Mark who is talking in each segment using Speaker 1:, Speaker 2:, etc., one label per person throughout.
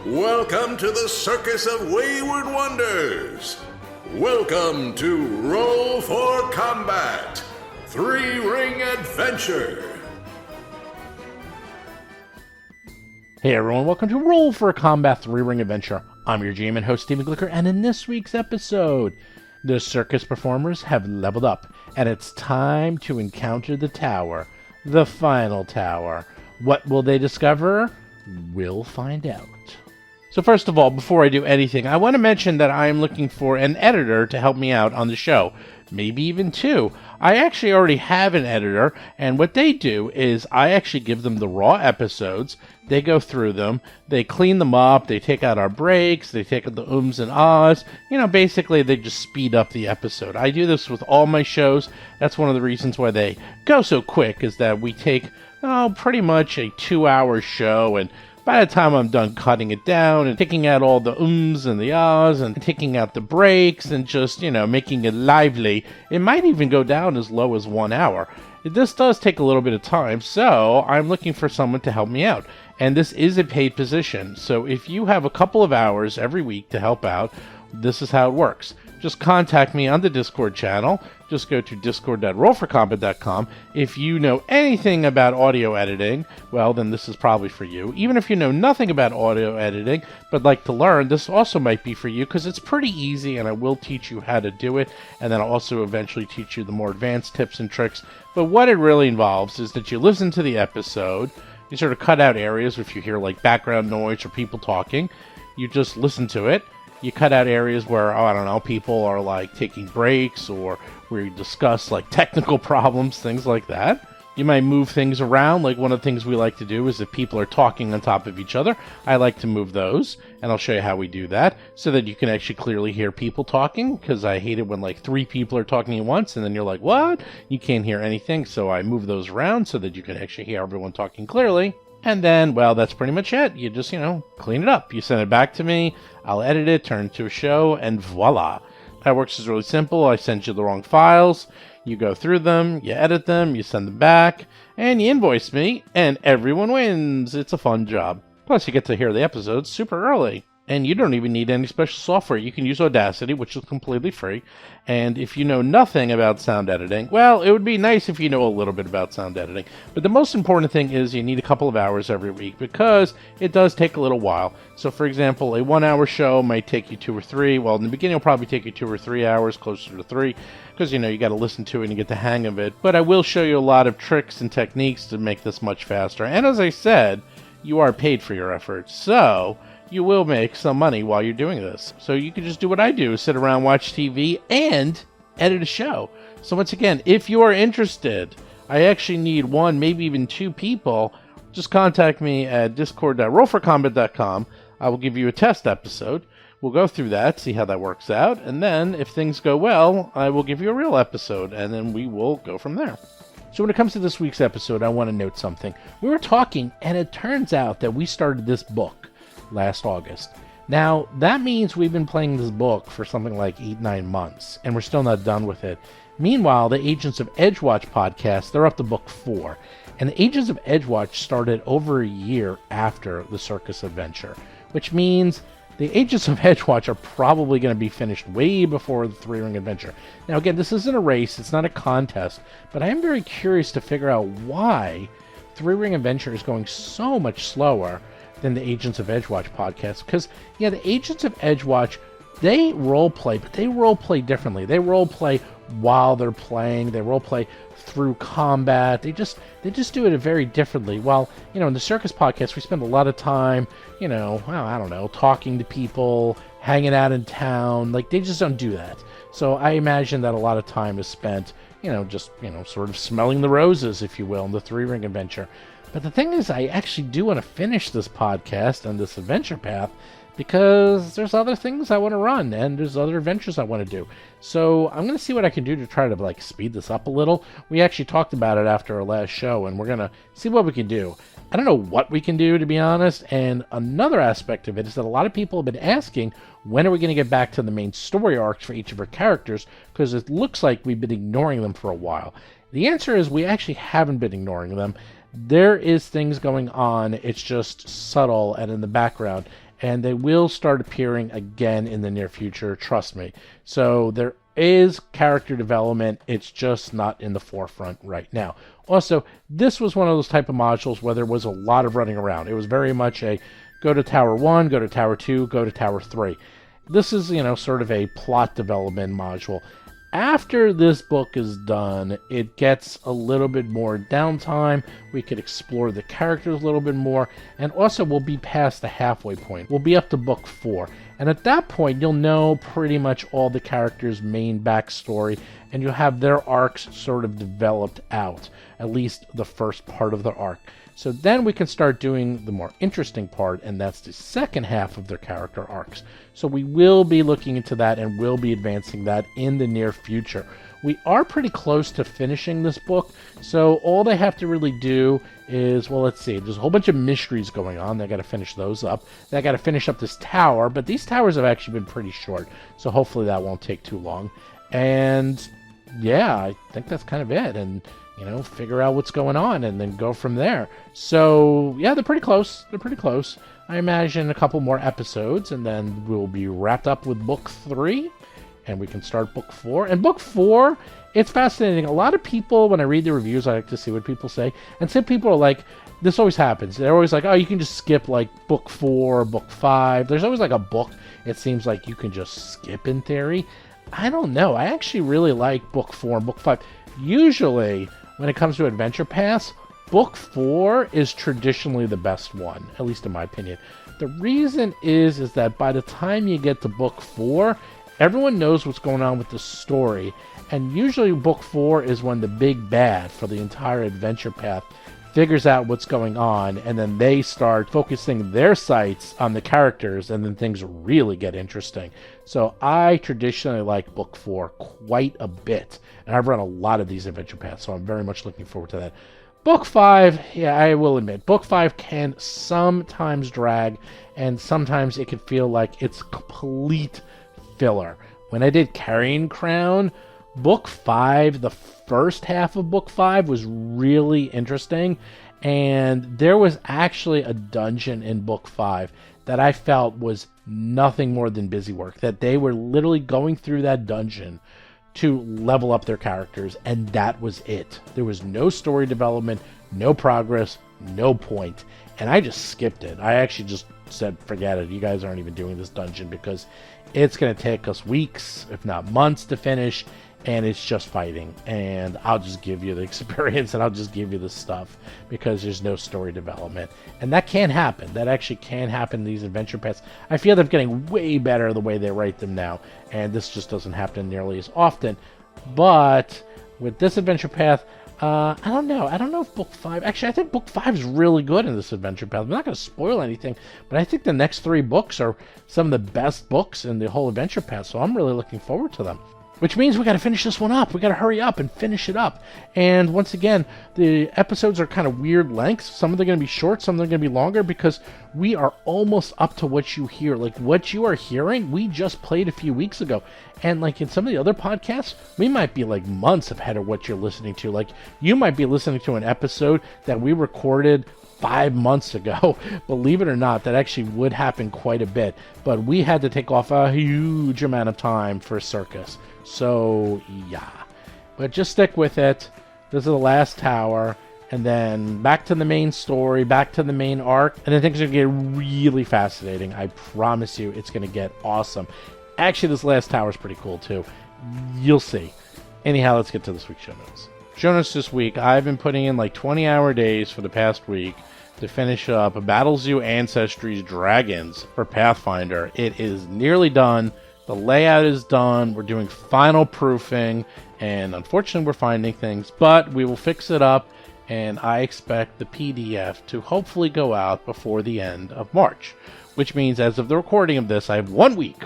Speaker 1: Welcome to the Circus of Wayward Wonders. Welcome to Roll for Combat, Three-Ring Adventure.
Speaker 2: Hey everyone, welcome to Roll for Combat 3-Ring Adventure. I'm your GM and host, Stephen Glicker, and in this week's episode, the circus performers have leveled up, and it's time to encounter the tower, the final tower. What will they discover? We'll find out. So first of all, before I do anything, I want to mention that I am looking for an editor to help me out on the show. Maybe even two. I actually already have an editor, and what they do is I actually give them the raw episodes. They go through them, they clean them up, they take out our breaks, they take out the ums and ahs. Basically they just speed up the episode. I do this with all my shows. That's one of the reasons why they go so quick, is that we take pretty much a 2-hour show, and by the time I'm done cutting it down and taking out all the ums and the ahs and taking out the breaks and just, making it lively, it might even go down as low as 1 hour. This does take a little bit of time, so I'm looking for someone to help me out. And this is a paid position, so if you have a couple of hours every week to help out, this is how it works. Just contact me on the Discord channel. Just go to discord.rollforcombat.com. If you know anything about audio editing, well, then this is probably for you. Even if you know nothing about audio editing, but like to learn, this also might be for you, because it's pretty easy, and I will teach you how to do it, and then I'll also eventually teach you the more advanced tips and tricks. But what it really involves is that you listen to the episode, you sort of cut out areas if you hear like background noise or people talking. You just listen to it. You cut out areas where, people are like taking breaks, or where you discuss like technical problems, things like that. You might move things around. Like one of the things we like to do is if people are talking on top of each other, I like to move those, and I'll show you how we do that so that you can actually clearly hear people talking, because I hate it when like 3 people are talking at once and then you're like, what? You can't hear anything. So I move those around so that you can actually hear everyone talking clearly. And then, well, that's pretty much it. You just, clean it up. You send it back to me. I'll edit it, turn it to a show, and voila. How it works is really simple. I send you the wrong files. You go through them, you edit them, you send them back, and you invoice me, and everyone wins. It's a fun job. Plus, you get to hear the episodes super early. And you don't even need any special software. You can use Audacity, which is completely free. And if you know nothing about sound editing, well, it would be nice if you know a little bit about sound editing. But the most important thing is you need a couple of hours every week, because it does take a little while. So, for example, a 1-hour show might take you 2 or 3. Well, in the beginning, it'll probably take you 2 or 3 hours, closer to 3, because, you got to listen to it and you get the hang of it. But I will show you a lot of tricks and techniques to make this much faster. And as I said, you are paid for your efforts. So you will make some money while you're doing this. So you can just do what I do, sit around, watch TV, and edit a show. So once again, if you are interested, I actually need 1, maybe even 2 people. Just contact me at discord.rollforcombat.com. I will give you a test episode. We'll go through that, see how that works out, and then if things go well, I will give you a real episode, and then we will go from there. So when it comes to this week's episode, I want to note something. We were talking, and it turns out that we started this book last August. Now, that means we've been playing this book for something like 8-9 months, and we're still not done with it. Meanwhile, the Agents of Edgewatch podcast, they're up to book 4. And the Agents of Edgewatch started over a year after the Circus Adventure, which means the Agents of Edgewatch are probably going to be finished way before the 3-Ring Adventure. Now, again, this isn't a race, it's not a contest, but I am very curious to figure out why 3-Ring Adventure is going so much slower than the Agents of Edgewatch podcast. Because, the Agents of Edgewatch, they roleplay, but they roleplay differently. They roleplay while they're playing. They roleplay through combat. They just do it very differently. While, in the Circus podcast, we spend a lot of time, talking to people, hanging out in town. Like, they just don't do that. So I imagine that a lot of time is spent, sort of smelling the roses, if you will, in the 3-Ring Adventure. But the thing is, I actually do want to finish this podcast and this adventure path, because there's other things I want to run, and there's other adventures I want to do. So I'm going to see what I can do to try to speed this up a little. We actually talked about it after our last show, and we're going to see what we can do. I don't know what we can do, to be honest, and another aspect of it is that a lot of people have been asking, when are we going to get back to the main story arcs for each of our characters, because it looks like we've been ignoring them for a while. The answer is we actually haven't been ignoring them. There is things going on, it's just subtle and in the background. and they will start appearing again in the near future, trust me. So there is character development, it's just not in the forefront right now. Also, this was one of those type of modules where there was a lot of running around. It was very much a go to Tower 1, go to Tower 2, go to Tower 3. This is, sort of a plot development module. After this book is done, it gets a little bit more downtime. We could explore the characters a little bit more, and also we'll be past the halfway point. We'll be up to book 4, and at that point, you'll know pretty much all the characters' main backstory, and you'll have their arcs sort of developed out, at least the first part of their arc. So then we can start doing the more interesting part, and that's the second half of their character arcs. So we will be looking into that and will be advancing that in the near future. We are pretty close to finishing this book, so all they have to really do is, well, let's see, there's a whole bunch of mysteries going on. They got to finish those up. They got to finish up this tower, but these towers have actually been pretty short, so hopefully that won't take too long. And yeah, I think that's kind of it. And figure out what's going on and then go from there. So, yeah, they're pretty close. I imagine a couple more episodes, and then we'll be wrapped up with book 3, and we can start book 4. And book 4, it's fascinating. A lot of people, when I read the reviews, I like to see what people say. And some people are like, this always happens. They're always like, oh, you can just skip, like, book 4, book 5. There's always, like, a book it seems like you can just skip in theory. I don't know. I actually really like book 4 and book 5. Usually, when it comes to adventure paths, book 4 is traditionally the best one, at least in my opinion. The reason is that by the time you get to book 4, everyone knows what's going on with the story, and usually book 4 is when the big bad for the entire adventure path figures out what's going on, and then they start focusing their sights on the characters, and then things really get interesting. So I traditionally like book 4 quite a bit, and I've run a lot of these adventure paths, so I'm very much looking forward to that. Book 5, yeah, I will admit, book 5 can sometimes drag, and sometimes it can feel like it's complete filler. When I did Carrying Crown, book 5, the first half of book 5 was really interesting, and there was actually a dungeon in book 5 that I felt was nothing more than busy work, that they were literally going through that dungeon to level up their characters, and that was it. There was no story development, no progress, no point, and I just skipped it. I actually just said, forget it, you guys aren't even doing this dungeon because it's going to take us weeks, if not months, to finish, and it's just fighting, and I'll just give you the experience, and I'll just give you the stuff, because there's no story development. And that can happen. That actually can happen in these adventure paths. I feel they're getting way better the way they write them now, and this just doesn't happen nearly as often. But with this adventure path, I don't know. I don't know if book 5... Actually, I think book 5 is really good in this adventure path. I'm not going to spoil anything, but I think the next 3 books are some of the best books in the whole adventure path, so I'm really looking forward to them. Which means we got to finish this one up. We got to hurry up and finish it up. And once again, the episodes are kind of weird lengths. Some of them are going to be short, some of them are going to be longer, because we are almost up to what you hear. Like, what you are hearing, we just played a few weeks ago. And like in some of the other podcasts, we might be like months ahead of what you're listening to. Like, you might be listening to an episode that we recorded 5 months ago. Believe it or not, that actually would happen quite a bit. But we had to take off a huge amount of time for Circus. So, yeah. But just stick with it. This is the last tower. And then back to the main story, back to the main arc. And then things are going to get really fascinating. I promise you, it's going to get awesome. Actually, this last tower is pretty cool, too. You'll see. Anyhow, let's get to this week's show notes. Show notes this week. I've been putting in like 20-hour days for the past week to finish up Battle Zoo Ancestry's Dragons for Pathfinder. It is nearly done. The layout is done. We're doing final proofing, and unfortunately we're finding things, but we will fix it up, and I expect the PDF to hopefully go out before the end of March, which means as of the recording of this, I have 1 week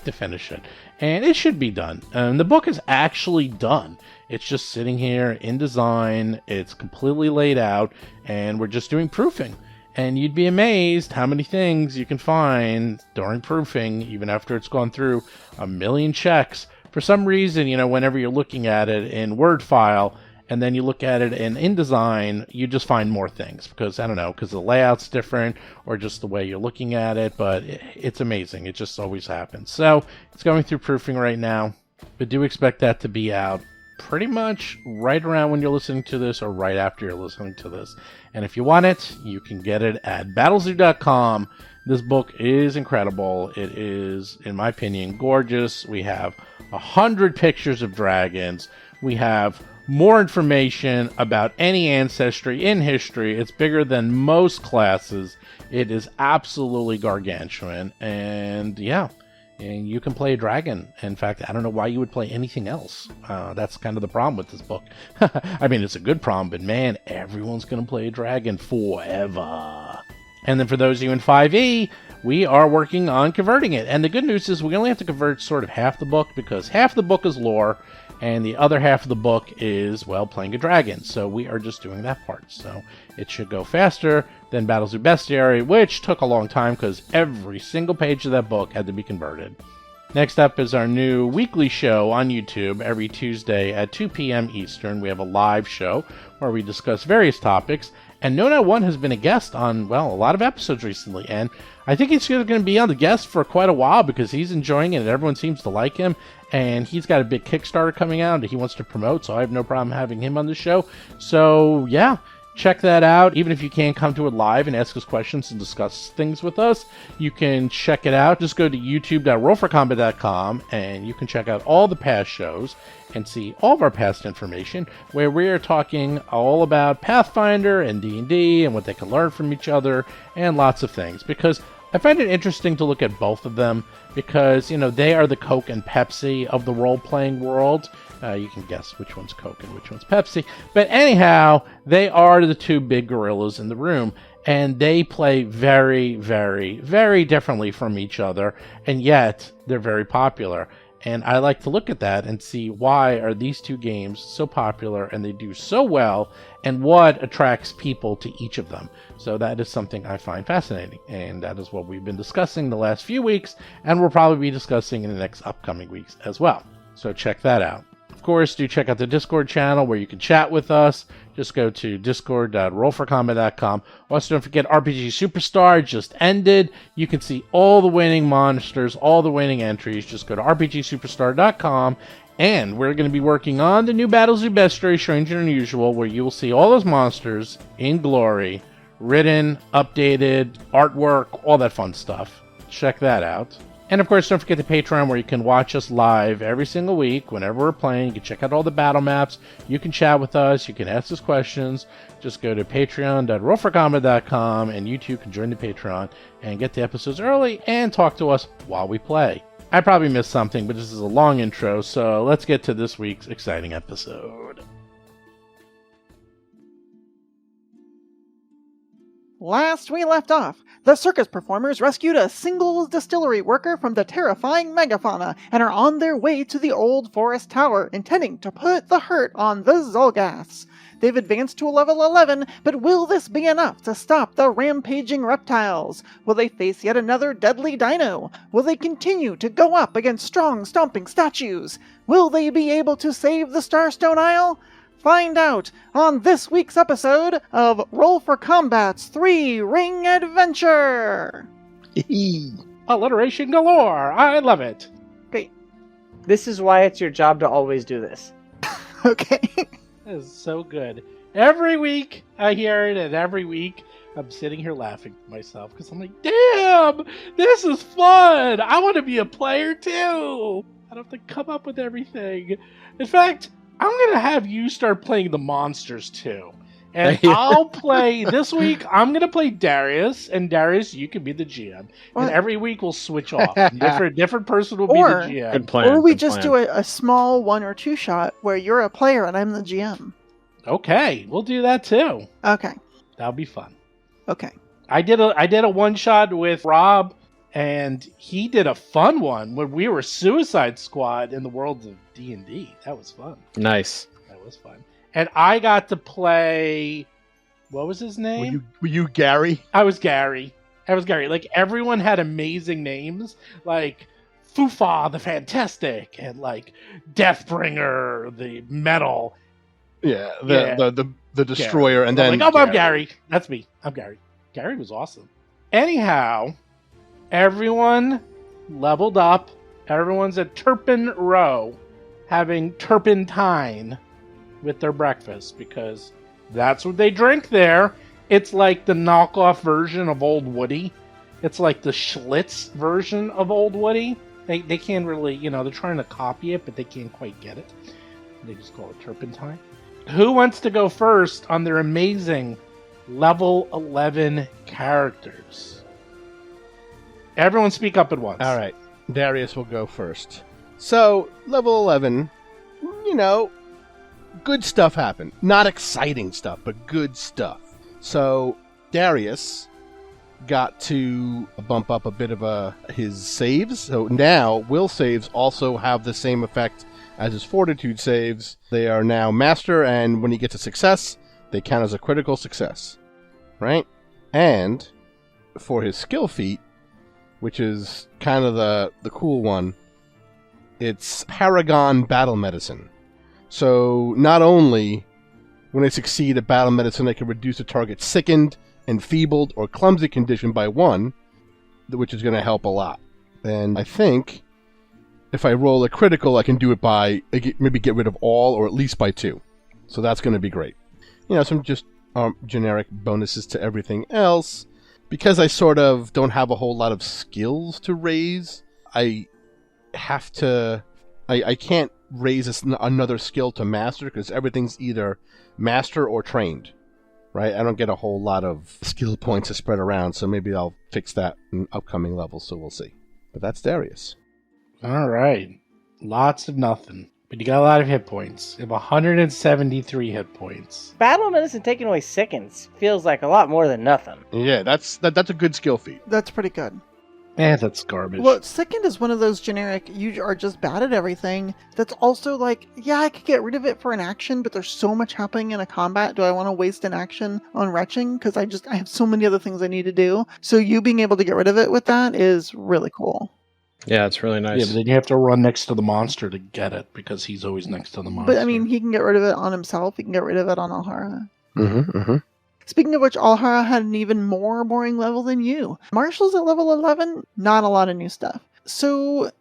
Speaker 2: to finish it, and it should be done. And the book is actually done. It's just sitting here in design. It's completely laid out, and we're just doing proofing. And you'd be amazed how many things you can find during proofing, even after it's gone through a million checks. For some reason, whenever you're looking at it in Word file, and then you look at it in InDesign, you just find more things because, I don't know, because the layout's different or just the way you're looking at it, but it's amazing. It just always happens. So it's going through proofing right now, but do expect that to be out pretty much right around when you're listening to this or right after you're listening to this. And if you want it, you can get it at battlezoo.com. This book is incredible. It is, in my opinion, gorgeous. We have 100 pictures of dragons. We have more information about any ancestry in history. It's bigger than most classes. It is absolutely gargantuan. And yeah, and you can play a dragon. In fact, I don't know why you would play anything else. That's kind of the problem with this book. I mean, it's a good problem, but man, everyone's going to play a dragon forever. And then for those of you in 5e, we are working on converting it. And the good news is we only have to convert sort of half the book because half the book is lore and the other half of the book is, well, playing a dragon. So we are just doing that part. So it should go faster than Battlezoo Bestiary, which took a long time because every single page of that book had to be converted. Next up is our new weekly show on YouTube every Tuesday at 2 p.m. Eastern. We have a live show where we discuss various topics. And Nona1 has been a guest on, well, a lot of episodes recently. And I think he's going to be on the guest for quite a while because he's enjoying it and everyone seems to like him. And he's got a big Kickstarter coming out that he wants to promote. So I have no problem having him on the show. So, yeah. Check that out. Even if you can't come to it live and ask us questions and discuss things with us, you can check it out. Just go to youtube.rollforcombat.com and you can check out all the past shows and see all of our past information where we are talking all about Pathfinder and D&D and what they can learn from each other and lots of things. Because I find it interesting to look at both of them because, you know, they are the Coke and Pepsi of the role-playing world. You can guess which one's Coke and which one's Pepsi. But anyhow, they are the two big gorillas in the room. And they play very, very, very differently from each other. And yet, they're very popular. And I like to look at that and see why are these two games so popular and they do so well and what attracts people to each of them. So that is something I find fascinating. And that is what we've been discussing the last few weeks. And we'll probably be discussing in the next upcoming weeks as well. So check that out. Of course, do check out the Discord channel where you can chat with us. Just go to discord.rollforcombat.com. Also, don't forget RPG Superstar just ended. You can see all the winning monsters, all the winning entries. Just go to rpgsuperstar.com. And we're going to be working on the new Battlezoo Bestiary Strange and Unusual, where you will see all those monsters in glory, written, updated, artwork, all that fun stuff. Check that out. And of course, don't forget the Patreon where you can watch us live every single week whenever we're playing. You can check out all the battle maps. You can chat with us. You can ask us questions. Just go to patreon.rollforcombat.com and you too can join the Patreon and get the episodes early and talk to us while we play. I probably missed something, but this is a long intro, so let's get to this week's exciting episode.
Speaker 3: Last we left off, the circus performers rescued a single distillery worker from the terrifying megafauna and are on their way to the old forest tower, intending to put the hurt on the Xulgaths. They've advanced to a level 11, but will this be enough to stop the rampaging reptiles? Will they face yet another deadly dino? Will they continue to go up against strong stomping statues? Will they be able to save the Starstone Isle? Find out on this week's episode of Roll for Combat's 3-Ring Adventure!
Speaker 2: Alliteration galore! I love it!
Speaker 3: Great.
Speaker 4: This is why it's your job to always do this.
Speaker 3: Okay.
Speaker 2: That is so good. Every week I hear it, and every week I'm sitting here laughing to myself because I'm like, damn! This is fun! I want to be a player too! I don't have to come up with everything. In fact, I'm going to have you start playing the monsters too. And I'll play, this week, I'm going to play Darius, and Darius, you can be the GM. And every week we'll switch off. Different person will be the GM.
Speaker 5: Good plan.
Speaker 3: Or we
Speaker 5: good
Speaker 3: just
Speaker 5: plan.
Speaker 3: do a small 1 or 2 shot where you're a player and I'm the GM.
Speaker 2: Okay, we'll do that too.
Speaker 3: Okay.
Speaker 2: That'll be fun.
Speaker 3: Okay.
Speaker 2: I did a one-shot with Rob, and he did a fun one when we were Suicide Squad in the world of D&D. That was fun.
Speaker 5: Nice.
Speaker 2: That was fun. And I got to play, what was his name?
Speaker 6: Were you Gary?
Speaker 2: I was Gary. Like, everyone had amazing names, like Fufa the Fantastic, and like Deathbringer the Metal.
Speaker 5: Yeah,
Speaker 2: Yeah.
Speaker 5: the destroyer, and then
Speaker 2: I'm Gary. That's me. I'm Gary. Gary was awesome. Anyhow, everyone leveled up. Everyone's at Turpin Row having turpentine with their breakfast because that's what they drink there. It's like the knockoff version of Old Woody. It's like the Schlitz version of Old Woody. They can't really, they're trying to copy it, but they can't quite get it. They just call it turpentine. Who wants to go first on their amazing level 11 characters? Everyone speak up at once.
Speaker 5: All right, Darius will go first. So, level 11, good stuff happened. Not exciting stuff, but good stuff. So, Darius got to bump up a bit of his saves. So now, will saves also have the same effect as his fortitude saves. They are now master, and when he gets a success, they count as a critical success. Right? And for his skill feat, which is kind of the cool one, it's Paragon Battle Medicine. So not only when they succeed at Battle Medicine, they can reduce the target's sickened, enfeebled, or clumsy condition by 1, which is going to help a lot. And I think if I roll a critical, I can do it by maybe get rid of all, or at least by 2. So that's going to be great. Some just generic bonuses to everything else. Because I sort of don't have a whole lot of skills to raise, I can't raise another skill to master because everything's either master or trained. Right? I don't get a whole lot of skill points to spread around, so maybe I'll fix that in upcoming levels, so we'll see. But that's Darius.
Speaker 2: All right. Lots of nothing. But you got a lot of hit points. You have 173 hit points.
Speaker 4: Battle medicine taking away sickens feels like a lot more than nothing.
Speaker 5: Yeah, that's a good skill feat.
Speaker 3: That's pretty good.
Speaker 2: That's garbage.
Speaker 3: Well, Sickened is one of those generic, you are just bad at everything. That's also like, yeah, I could get rid of it for an action, but there's so much happening in a combat. Do I want to waste an action on retching? Because I have so many other things I need to do. So you being able to get rid of it with that is really cool.
Speaker 6: Yeah, it's really nice.
Speaker 2: Yeah, but then you have to run next to the monster to get it, because he's always next to the monster.
Speaker 3: But I mean, he can get rid of it on himself. He can get rid of it on Alhara.
Speaker 5: Mm-hmm.
Speaker 3: Speaking of which, Alhara had an even more boring level than you. Marshall's at level 11, not a lot of new stuff. So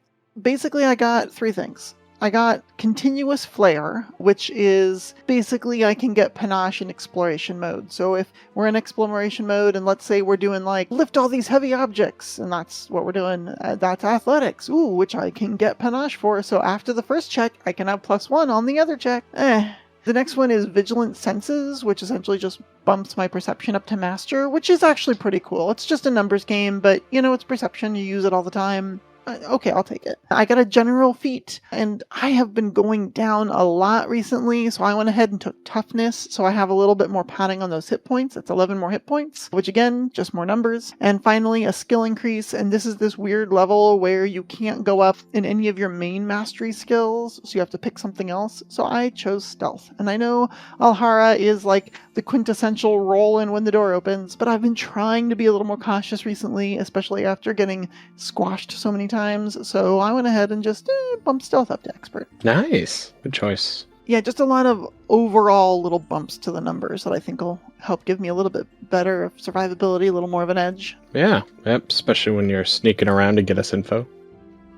Speaker 3: basically I got 3 things. I got Continuous Flare, which is basically I can get Panache in Exploration mode. So if we're in Exploration mode and let's say we're doing like lift all these heavy objects, and that's what we're doing, that's Athletics, which I can get Panache for. So after the first check, I can have +1 on the other check. The next one is Vigilant Senses, which essentially just bumps my perception up to master, which is actually pretty cool. It's just a numbers game, but it's perception. You use it all the time. Okay, I'll take it. I got a general feat, and I have been going down a lot recently, so I went ahead and took toughness, so I have a little bit more padding on those hit points. That's 11 more hit points, which again, just more numbers. And finally, a skill increase, and this is this weird level where you can't go up in any of your main mastery skills, so you have to pick something else. So I chose Stealth, and I know Alhara is like the quintessential roll in when the door opens, but I've been trying to be a little more cautious recently, especially after getting squashed so many times, so I went ahead and just bumped Stealth up to Expert.
Speaker 6: Nice. Good choice.
Speaker 3: Yeah, just a lot of overall little bumps to the numbers that I think will help give me a little bit better survivability, a little more of an edge.
Speaker 6: Yeah, yep, especially when you're sneaking around to get us info.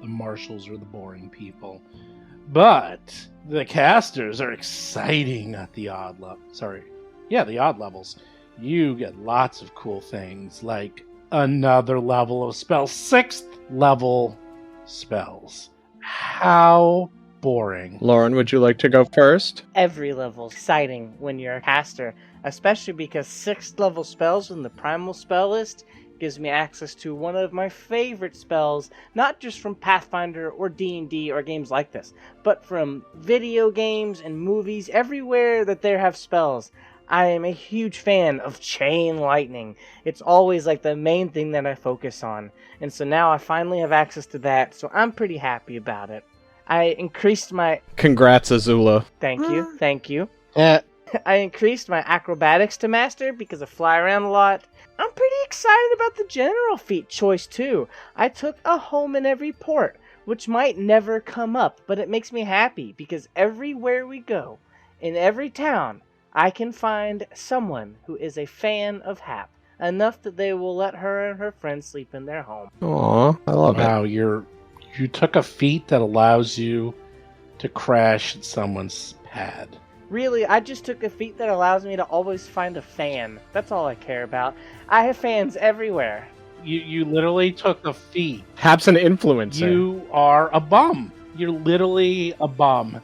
Speaker 2: The marshals are the boring people. But the casters are exciting at the odd the odd levels. You get lots of cool things, like another level of spells, 6th level spells. How boring.
Speaker 6: Lauren, would you like to go first?
Speaker 4: Every level exciting when you're a caster, especially because 6th level spells in the primal spell list gives me access to one of my favorite spells, not just from Pathfinder or D&D or games like this, but from video games and movies, everywhere that there have spells. I am a huge fan of Chain Lightning. It's always like the main thing that I focus on. And so now I finally have access to that, so I'm pretty happy about it. I increased my...
Speaker 6: Congrats, Azula.
Speaker 4: Thank you. I increased my acrobatics to master because I fly around a lot. I'm pretty excited about the general feat choice too. I took a home in every port, which might never come up, but it makes me happy because everywhere we go, In every town, I can find someone who is a fan of Hap, enough that they will let her and her friends sleep in their home.
Speaker 6: Aw, I love it.
Speaker 2: Wow, you took a feat that allows you to crash someone's pad.
Speaker 4: Really, I just took a feat that allows me to always find a fan. That's all I care about. I have fans everywhere.
Speaker 2: You literally took a feat.
Speaker 6: Hap's an influencer.
Speaker 2: You are a bum. You're literally a bum.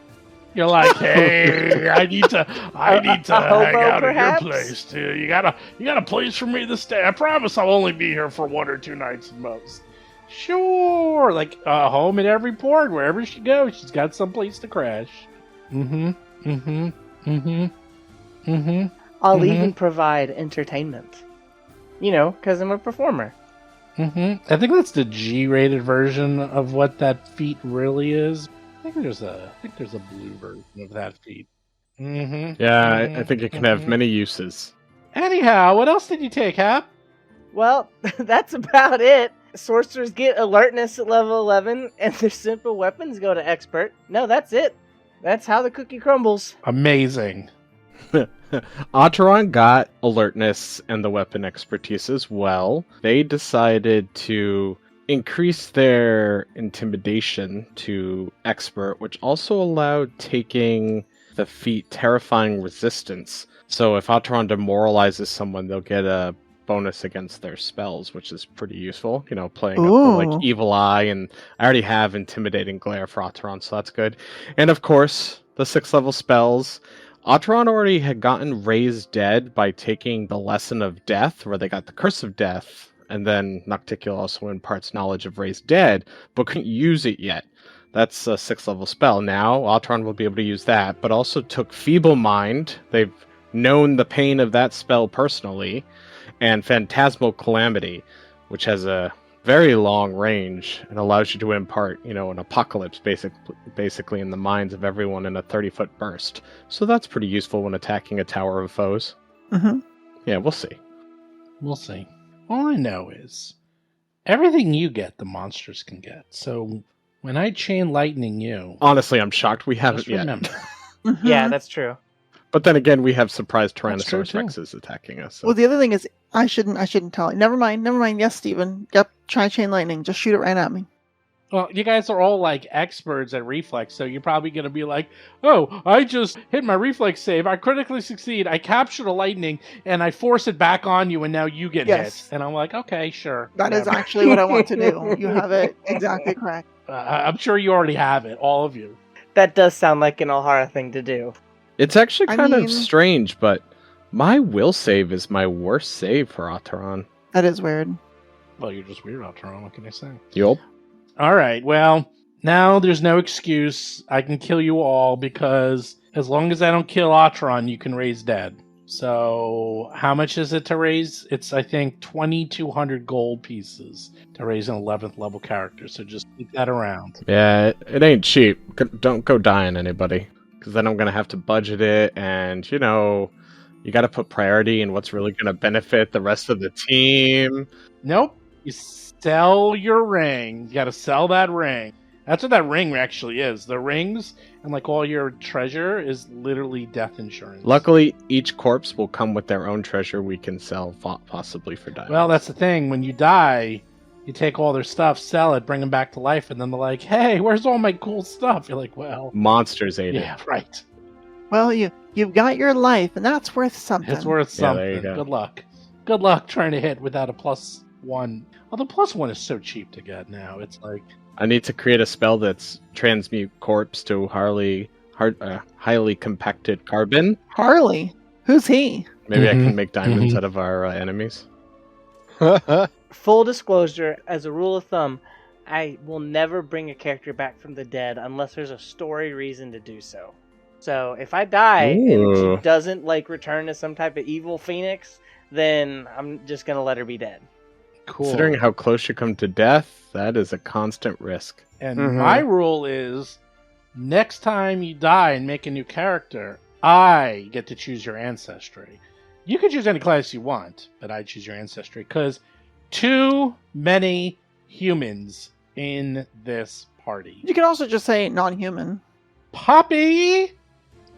Speaker 2: You're like, hey, I need to hang
Speaker 4: hobo,
Speaker 2: out
Speaker 4: perhaps?
Speaker 2: at your place too. You got a place for me to stay. I promise I'll only be here for 1 or 2 nights at most. Sure, like a home at every port, wherever she goes, she's got some place to crash.
Speaker 4: I'll even provide entertainment. You know, because I'm a performer.
Speaker 2: I think that's the G-rated version of what that feat really is. I think there's a blue version of that feat.
Speaker 6: Yeah, I think it can have many uses.
Speaker 2: Anyhow, what else did you take, Hap?
Speaker 4: Well, that's about it. Sorcerers get alertness at level 11, and their simple weapons go to expert. No, that's it. That's how the cookie crumbles.
Speaker 2: Amazing.
Speaker 6: Otteron got alertness and the weapon expertise as well. They decided to increase their intimidation to expert, which also allowed taking the feat terrifying resistance. So if Otteron demoralizes someone, they'll get a bonus against their spells, which is pretty useful. You know, playing up the, like Evil Eye, and I already have Intimidating Glare for Otteron, so that's good. And of course, the 6th level spells. Otteron already had gotten Raised Dead by taking the Lesson of Death, where they got the Curse of Death, and then Nocticula also imparts knowledge of Raised Dead, but couldn't use it yet. That's a 6th level spell. Now, Otteron will be able to use that, but also took Feeble Mind. They've known the pain of that spell personally, and Phantasmal Calamity, which has a very long range and allows you to impart, you know, an apocalypse basically in the minds of everyone in a 30-foot burst. So that's pretty useful when attacking a tower of foes. Yeah, we'll see.
Speaker 2: We'll see. All I know is everything you get, the monsters can get. So when I chain lightning you,
Speaker 6: Honestly, I'm shocked we haven't
Speaker 2: just
Speaker 6: yet.
Speaker 2: remember.
Speaker 4: Yeah, that's true.
Speaker 6: But then again, we have surprise
Speaker 2: That's true,
Speaker 6: Tyrannosaurus
Speaker 2: too.
Speaker 6: Rexes attacking us. So.
Speaker 3: Well, the other thing is, I shouldn't tell you. Never mind. Yes, Steven. Yep, try chain lightning. Just shoot it right at me.
Speaker 2: Well, you guys are all like experts at reflex, so you're probably going to be like, oh, I just hit my reflex save, I critically succeed, I capture the lightning, and I force it back on you, and now you get
Speaker 3: Yes.
Speaker 2: hit. And I'm like, okay, sure.
Speaker 3: That is
Speaker 2: whatever.
Speaker 3: actually what I want to do. You have it exactly correct.
Speaker 2: I'm sure you already have it, all of you.
Speaker 4: That does sound like an Alhara thing to do.
Speaker 6: It's actually
Speaker 3: I
Speaker 6: kind
Speaker 3: mean-
Speaker 6: of strange, but my will save is my worst save for Otteron.
Speaker 3: That is weird.
Speaker 2: Well, you're just weird, Alteron, what can I say?
Speaker 6: Yup.
Speaker 2: All right, well, now there's no excuse. I can kill you all because as long as I don't kill Otteron, you can raise dead. So how much is it to raise? It's, I think, 2,200 gold pieces to raise an 11th level character. So just keep that around.
Speaker 6: Yeah, it ain't cheap. Don't go dying anybody, because then I'm going to have to budget it, and, you know, you got to put priority in what's really going to benefit the rest of the team.
Speaker 2: Nope. You sell your ring. You got to sell that ring. That's what that ring actually is. The rings and like all your treasure is literally death insurance.
Speaker 6: Luckily, each corpse will come with their own treasure we can sell, possibly for diamonds.
Speaker 2: Well, that's the thing. When you die, you take all their stuff, sell it, bring them back to life, and then they're like, hey, where's all my cool stuff? You're like, well,
Speaker 6: Monsters ate
Speaker 2: yeah,
Speaker 6: it.
Speaker 2: right.
Speaker 3: Well, you've got your life, and that's worth something.
Speaker 2: It's worth
Speaker 6: Yeah,
Speaker 2: something.
Speaker 6: there you go.
Speaker 2: Good luck. Good luck trying to hit without a +1. Well, the +1 is so cheap to get now. It's like,
Speaker 6: I need to create a spell that's transmute corpse to highly compacted carbon.
Speaker 3: Harley. Who's he?
Speaker 6: Maybe I
Speaker 2: Mhm,
Speaker 6: can make diamonds
Speaker 2: mhm.
Speaker 6: out of our enemies.
Speaker 4: Full disclosure, as a rule of thumb, I will never bring a character back from the dead unless there's a story reason to do so. So if I die and
Speaker 6: Ooh.
Speaker 4: she doesn't like return as some type of evil phoenix, then I'm just gonna let her be dead.
Speaker 2: cool.
Speaker 6: Considering how close you come to death, that is a constant risk.
Speaker 2: And
Speaker 6: Mhm.
Speaker 2: my rule is, next time you die and make a new character, I get to choose your ancestry. You can choose any class you want, but I choose your ancestry because too many humans in this party.
Speaker 3: You can also just say non-human.
Speaker 2: Poppy,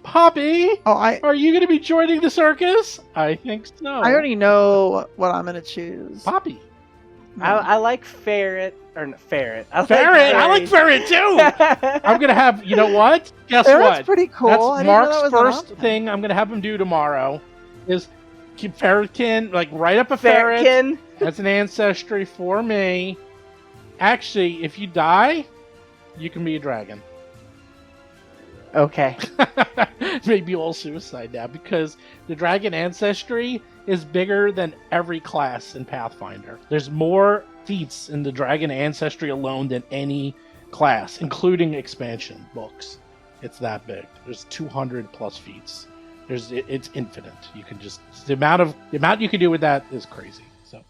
Speaker 2: Poppy,
Speaker 3: Oh,
Speaker 2: are you going to be joining the circus? I think so.
Speaker 3: I already know what I'm gonna choose.
Speaker 2: Poppy.
Speaker 4: I like ferret or not ferret.
Speaker 2: Ferret. I like ferret too. I'm going to have, you know what? Guess
Speaker 3: Ferret's
Speaker 2: what?
Speaker 3: pretty cool. I
Speaker 2: That's
Speaker 3: didn't know
Speaker 2: Mark's
Speaker 3: that was an
Speaker 2: first
Speaker 3: option.
Speaker 2: thing I'm going to have him do tomorrow is keep ferretkin, like write up a ferret
Speaker 4: Ferretkin.
Speaker 2: as an ancestry for me. Actually, if you die, you can be a dragon.
Speaker 4: Okay.
Speaker 2: Maybe all suicide now because the dragon ancestry is bigger than every class in Pathfinder. There's more feats in the dragon ancestry alone than any class, including expansion books. It's that big. There's 200 plus feats. It's infinite. You can just the amount you can do with that is crazy. So.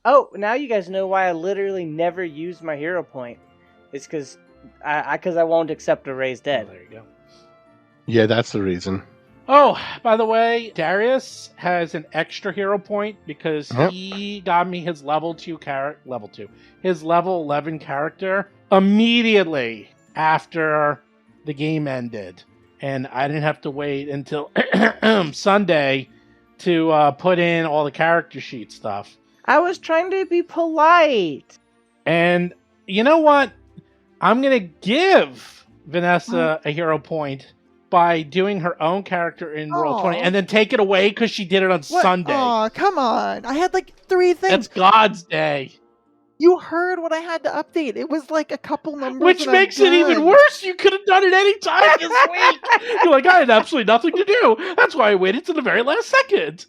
Speaker 4: Oh, now you guys know why I literally never use my hero point. It's because I won't accept a raised dead.
Speaker 2: Oh, there you go.
Speaker 5: Yeah, that's the reason.
Speaker 2: Oh, by the way, Darius has an extra hero point because
Speaker 5: Yep.
Speaker 2: he got me his level 2, his level 11 character immediately after the game ended. And I didn't have to wait until Sunday to put in all the character sheet stuff.
Speaker 4: I was trying to be polite.
Speaker 2: And you know what? I'm going to give Vanessa a hero point by doing her own character in Roll20 and then take it away because she did it on Sunday.
Speaker 3: Oh, come on. I had like 3 things.
Speaker 2: That's God's day.
Speaker 3: You heard what I had to update. It was like a couple numbers.
Speaker 2: Which
Speaker 3: and
Speaker 2: makes
Speaker 3: I'm
Speaker 2: it even
Speaker 3: done.
Speaker 2: worse. You could have done it any time this week. You're like, I had absolutely nothing to do. That's why I waited to the very last second.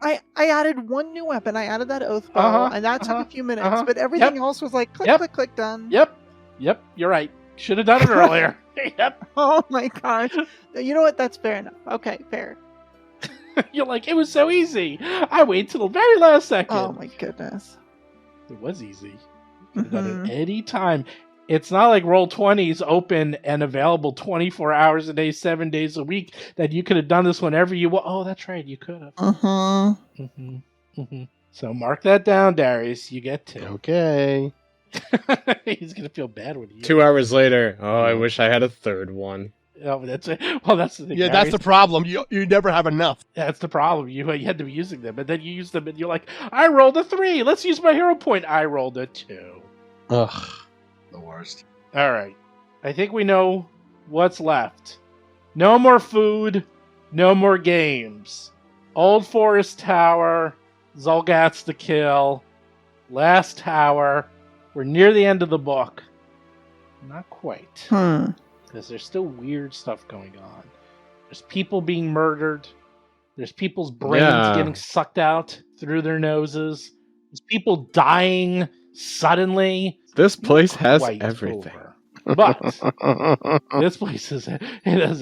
Speaker 3: I added 1 new weapon. I added that oath bow,
Speaker 2: Uh-huh,
Speaker 3: and that took
Speaker 2: uh-huh,
Speaker 3: a few minutes.
Speaker 2: uh-huh.
Speaker 3: But everything
Speaker 2: Yep.
Speaker 3: else was like click,
Speaker 2: Yep.
Speaker 3: click, click, done.
Speaker 2: Yep, you're right. Should have done it earlier. Yep.
Speaker 3: Oh my gosh. You know what? That's fair enough. Okay, fair.
Speaker 2: You're like, it was so easy. I waited till the very last second.
Speaker 3: Oh my goodness.
Speaker 2: It was easy. You could have done
Speaker 3: Mhm.
Speaker 2: it any time. It's not like Roll20 is open and available 24 hours a day, 7 days a week, that you could have done this whenever you want. Oh, that's right. You could have.
Speaker 3: Mm-hmm.
Speaker 2: So mark that down, Darius. You get 2.
Speaker 5: Okay.
Speaker 2: He's going to feel bad with you.
Speaker 6: 2 hours later, I wish I had a third one.
Speaker 2: Oh, that's it. Well, that's the thing.
Speaker 5: Yeah, that's the
Speaker 2: Darius.
Speaker 5: problem. You never have enough.
Speaker 2: That's the problem. You had to be using them, but then you use them, and you're like, I rolled a 3. Let's use my hero point. I rolled a 2.
Speaker 5: Ugh, the worst.
Speaker 2: All right. I think we know what's left. No more food. No more games. Old Forest Tower. Xulgaths to kill. Last tower. We're near the end of the book. Not quite. Because there's still weird stuff going on. There's people being murdered. There's people's brains
Speaker 6: Yeah.
Speaker 2: getting sucked out through their noses. There's people dying suddenly.
Speaker 6: This place has
Speaker 2: Quite
Speaker 6: everything.
Speaker 2: over. But this place has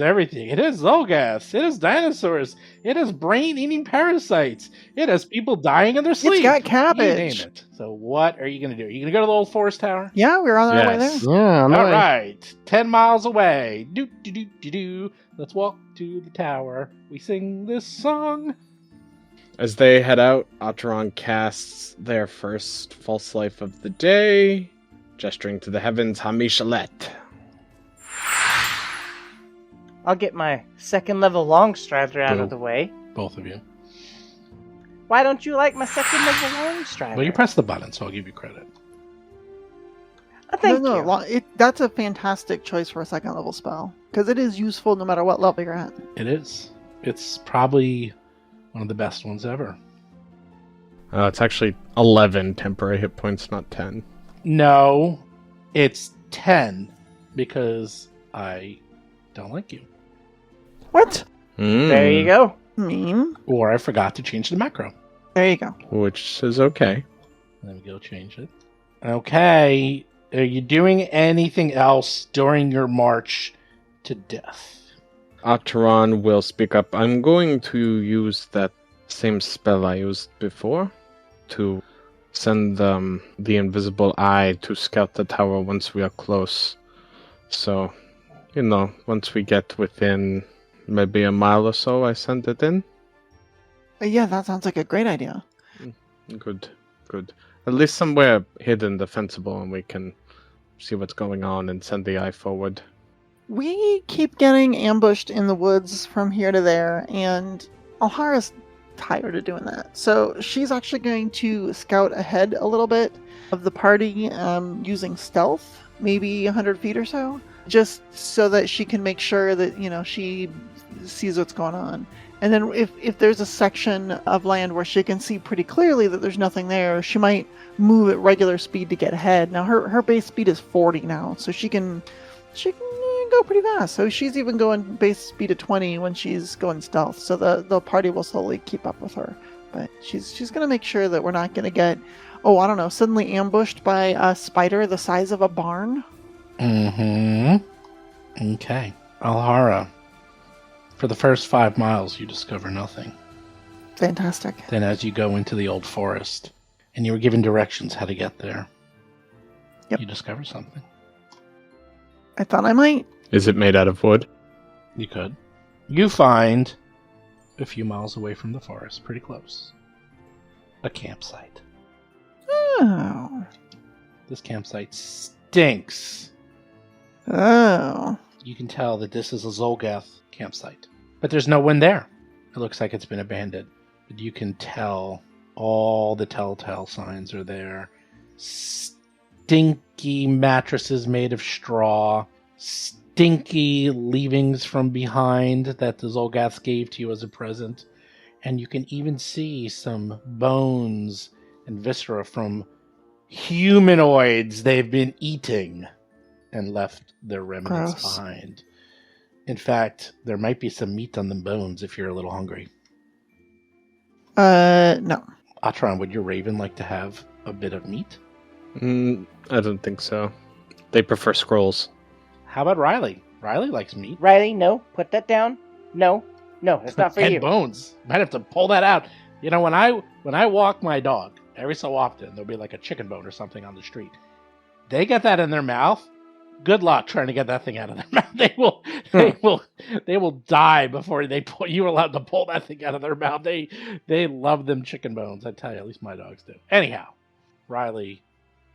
Speaker 2: everything. It has Xulgaths. It has dinosaurs. It has brain-eating parasites. It has people dying in their sleep.
Speaker 3: got
Speaker 2: You
Speaker 3: cabbage.
Speaker 2: name it. So what are you going to do? Are you going to go to the old forest tower?
Speaker 3: Yeah, we were on our way there.
Speaker 6: Yes.
Speaker 5: Yeah,
Speaker 2: All
Speaker 5: no.
Speaker 2: right. 10 miles away. Do, do, do, do, do. Let's walk to the tower. We sing this song.
Speaker 6: As they head out, Atron casts their first false life of the day, gesturing to the heavens, Hamishalet.
Speaker 4: I'll get my 2nd level Longstrider out of the way.
Speaker 2: Both of you.
Speaker 4: Why don't you like my 2nd level Longstrider?
Speaker 2: Well, you press the button, so I'll give you credit.
Speaker 4: Thank you.
Speaker 3: That's a fantastic choice for a 2nd level spell. Because it is useful no matter what level you're at.
Speaker 2: It is. It's probably one of the best ones ever.
Speaker 6: It's actually 11 temporary hit points, not 10.
Speaker 2: No, it's 10 because I don't like you.
Speaker 3: What?
Speaker 4: There you go.
Speaker 3: Mean?
Speaker 2: Or I forgot to change the macro.
Speaker 3: There you go.
Speaker 6: Which is okay.
Speaker 2: Let me go change it. Okay. Are you doing anything else during your march to death?
Speaker 6: Atron will speak up. I'm going to use that same spell I used before to send the invisible eye to scout the tower once we are close. So, once we get within maybe a mile or so, I send it in.
Speaker 3: Yeah, that sounds like a great idea.
Speaker 6: Good. At least somewhere hidden, defensible, and we can see what's going on and send the eye forward.
Speaker 3: We keep getting ambushed in the woods from here to there, and Alhara's tired of doing that. So she's actually going to scout ahead a little bit of the party using stealth, maybe 100 feet or so, just so that she can make sure that, she sees what's going on. And then if there's a section of land where she can see pretty clearly that there's nothing there, she might move at regular speed to get ahead. Now her base speed is 40 now, so she can go pretty fast. So she's even going base speed of 20 when she's going stealth. So the party will slowly keep up with her. But she's going to make sure that we're not going to get, suddenly ambushed by a spider the size of a barn.
Speaker 2: Mm-hmm. Okay. Alhara, for the first 5 miles, you discover nothing.
Speaker 3: Fantastic.
Speaker 2: Then as you go into the old forest, and you were given directions how to get there, you discover something.
Speaker 3: I thought I might.
Speaker 6: Is it made out of wood?
Speaker 2: You could. You find, a few miles away from the forest, pretty close, a campsite.
Speaker 3: Oh.
Speaker 2: This campsite stinks.
Speaker 3: Oh.
Speaker 2: You can tell that this is a Xulgath campsite. But there's no one there. It looks like it's been abandoned. But you can tell all the telltale signs are there. Stinky mattresses made of straw. Stinky leavings from behind that the Xulgaths gave to you as a present. And you can even see some bones and viscera from humanoids they've been eating and left their remnants behind. In fact, there might be some meat on the bones if you're a little hungry.
Speaker 3: No.
Speaker 2: Atron, would your raven like to have a bit of meat?
Speaker 6: I don't think so. They prefer scrolls.
Speaker 2: How about Riley? Riley likes meat.
Speaker 4: Riley, no. Put that down. No, it's not for
Speaker 2: And
Speaker 4: you.
Speaker 2: bones. Might have to pull that out. You know, when I walk my dog, every so often there'll be like a chicken bone or something on the street. They get that in their mouth. Good luck trying to get that thing out of their mouth. They will die before you're allowed to pull that thing out of their mouth. They love them chicken bones. I tell you, at least my dogs do. Anyhow, Riley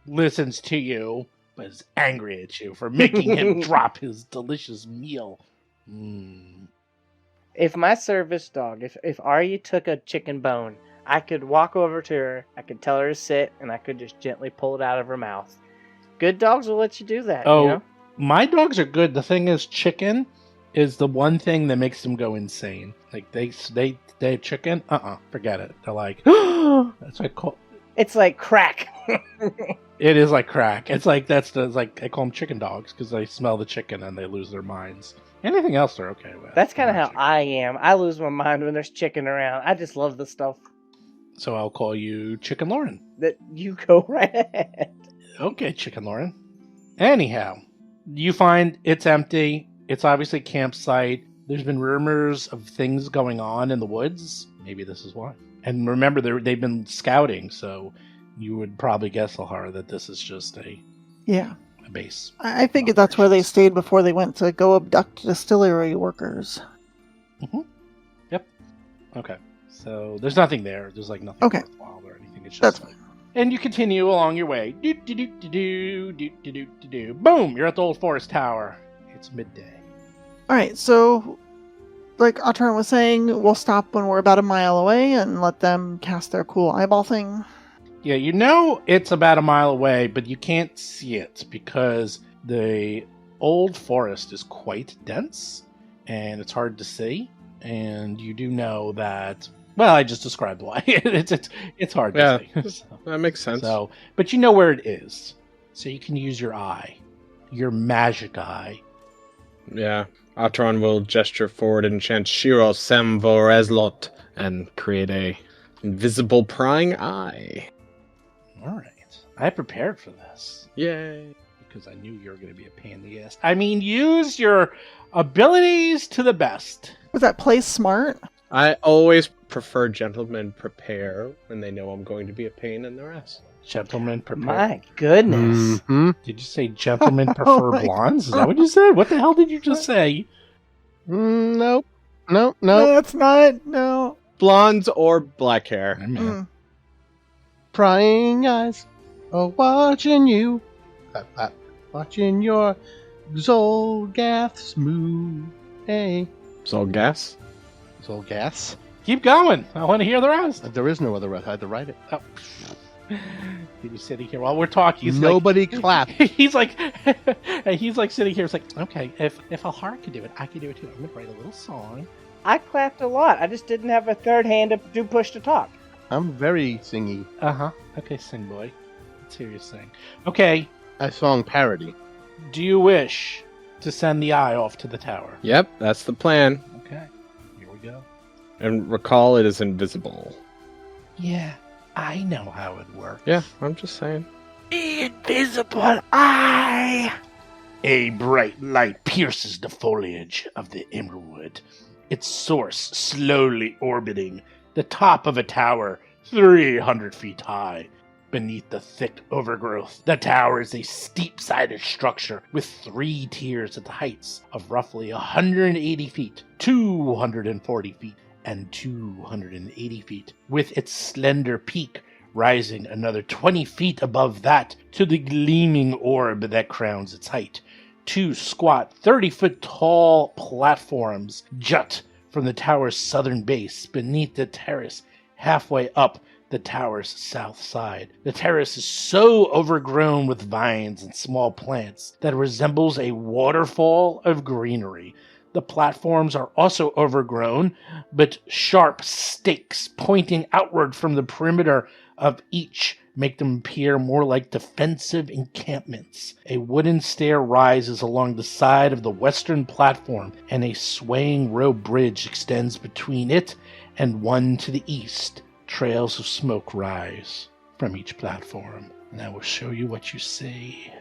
Speaker 2: listens to you, but is angry at you for making him drop his delicious meal.
Speaker 4: If my service dog, if Arya took a chicken bone, I could walk over to her, I could tell her to sit, and I could just gently pull it out of her mouth. Good dogs will let you do that.
Speaker 2: Oh,
Speaker 4: you know?
Speaker 2: My dogs are good. The thing is, chicken is the one thing that makes them go insane. Like they chicken. Forget it. They're like, that's what I call.
Speaker 4: It's like crack.
Speaker 2: It is like crack. It's like I call them chicken dogs because they smell the chicken and they lose their minds. Anything else they're okay with.
Speaker 4: That's kind of how I am. I lose my mind when there's chicken around. I just love the stuff.
Speaker 2: So I'll call you Chicken Lauren.
Speaker 4: That you go right ahead.
Speaker 2: Okay, Chicken Lauren. Anyhow, you find it's empty. It's obviously a campsite. There's been rumors of things going on in the woods. Maybe this is why. And remember, they've been scouting, so you would probably guess, Alhara, that this is just a base.
Speaker 3: I figured that's where they stayed before they went to go abduct distillery workers.
Speaker 2: Mm-hmm. Yep. Okay. So there's nothing there. There's like nothing worthwhile or anything. It's just
Speaker 3: that's fine.
Speaker 2: And you continue along your way. Boom! You're at the old forest tower. It's midday.
Speaker 3: Alright, so like Atron was saying, we'll stop when we're about a mile away and let them cast their cool eyeball thing.
Speaker 2: Yeah, you know it's about a mile away, but you can't see it because the old forest is quite dense and it's hard to see. And you do know that. Well, I just described why. It's hard to see. So,
Speaker 6: that makes sense.
Speaker 2: So, but you know where it is, so you can use your eye, your magic eye.
Speaker 6: Yeah, Atron will gesture forward and chant "Shiro Semvorezlot" and create a invisible prying eye.
Speaker 2: All right, I prepared for this.
Speaker 6: Yay!
Speaker 2: Because I knew you were going to be a pain in the ass. I mean, use your abilities to the best.
Speaker 3: Was that play smart?
Speaker 6: I always prefer gentlemen prepare when they know I'm going to be a pain in their ass.
Speaker 2: Gentlemen prepare.
Speaker 4: My goodness.
Speaker 6: Mm-hmm.
Speaker 2: Did you say gentlemen prefer blondes? Is that what you said? What the hell did you just say?
Speaker 6: Nope.
Speaker 3: No, that's not. No.
Speaker 6: Blondes or black hair.
Speaker 5: Prying eyes are watching you. Watching your Xulgaths moo. Hey.
Speaker 6: Xulgaths?
Speaker 5: Xulgaths?
Speaker 2: Keep going. I want to hear the rest.
Speaker 5: There is no other rest. I had to write it.
Speaker 2: Oh. He's sitting here while we're talking. He's
Speaker 5: Nobody clapped.
Speaker 2: He's like sitting here. It's like, okay, if Alhara could do it, I could do it too. I'm gonna write a little song.
Speaker 4: I clapped a lot. I just didn't have a third hand to do push to talk.
Speaker 5: I'm very singy.
Speaker 2: Okay, sing boy. Let's hear you sing. Okay.
Speaker 5: A song parody.
Speaker 2: Do you wish to send the eye off to the tower?
Speaker 6: Yep, that's the plan.
Speaker 2: Okay. Here we go.
Speaker 6: And recall it is invisible.
Speaker 2: Yeah, I know how it works.
Speaker 6: Yeah, I'm just saying.
Speaker 2: The invisible eye! A bright light pierces the foliage of the emerald, its source slowly orbiting the top of a tower 300 feet high. Beneath the thick overgrowth, the tower is a steep-sided structure with 3 tiers at the heights of roughly 180 feet, 240 feet, and 280 feet, with its slender peak rising another 20 feet above that to the gleaming orb that crowns its height. 2 squat, 30-foot tall platforms jut from the tower's southern base beneath the terrace halfway up the tower's south side. The terrace is so overgrown with vines and small plants that it resembles a waterfall of greenery. The platforms are also overgrown, but sharp stakes pointing outward from the perimeter of each make them appear more like defensive encampments. A wooden stair rises along the side of the western platform, and a swaying rope bridge extends between it and one to the east. Trails of smoke rise from each platform, and I will show you what you see.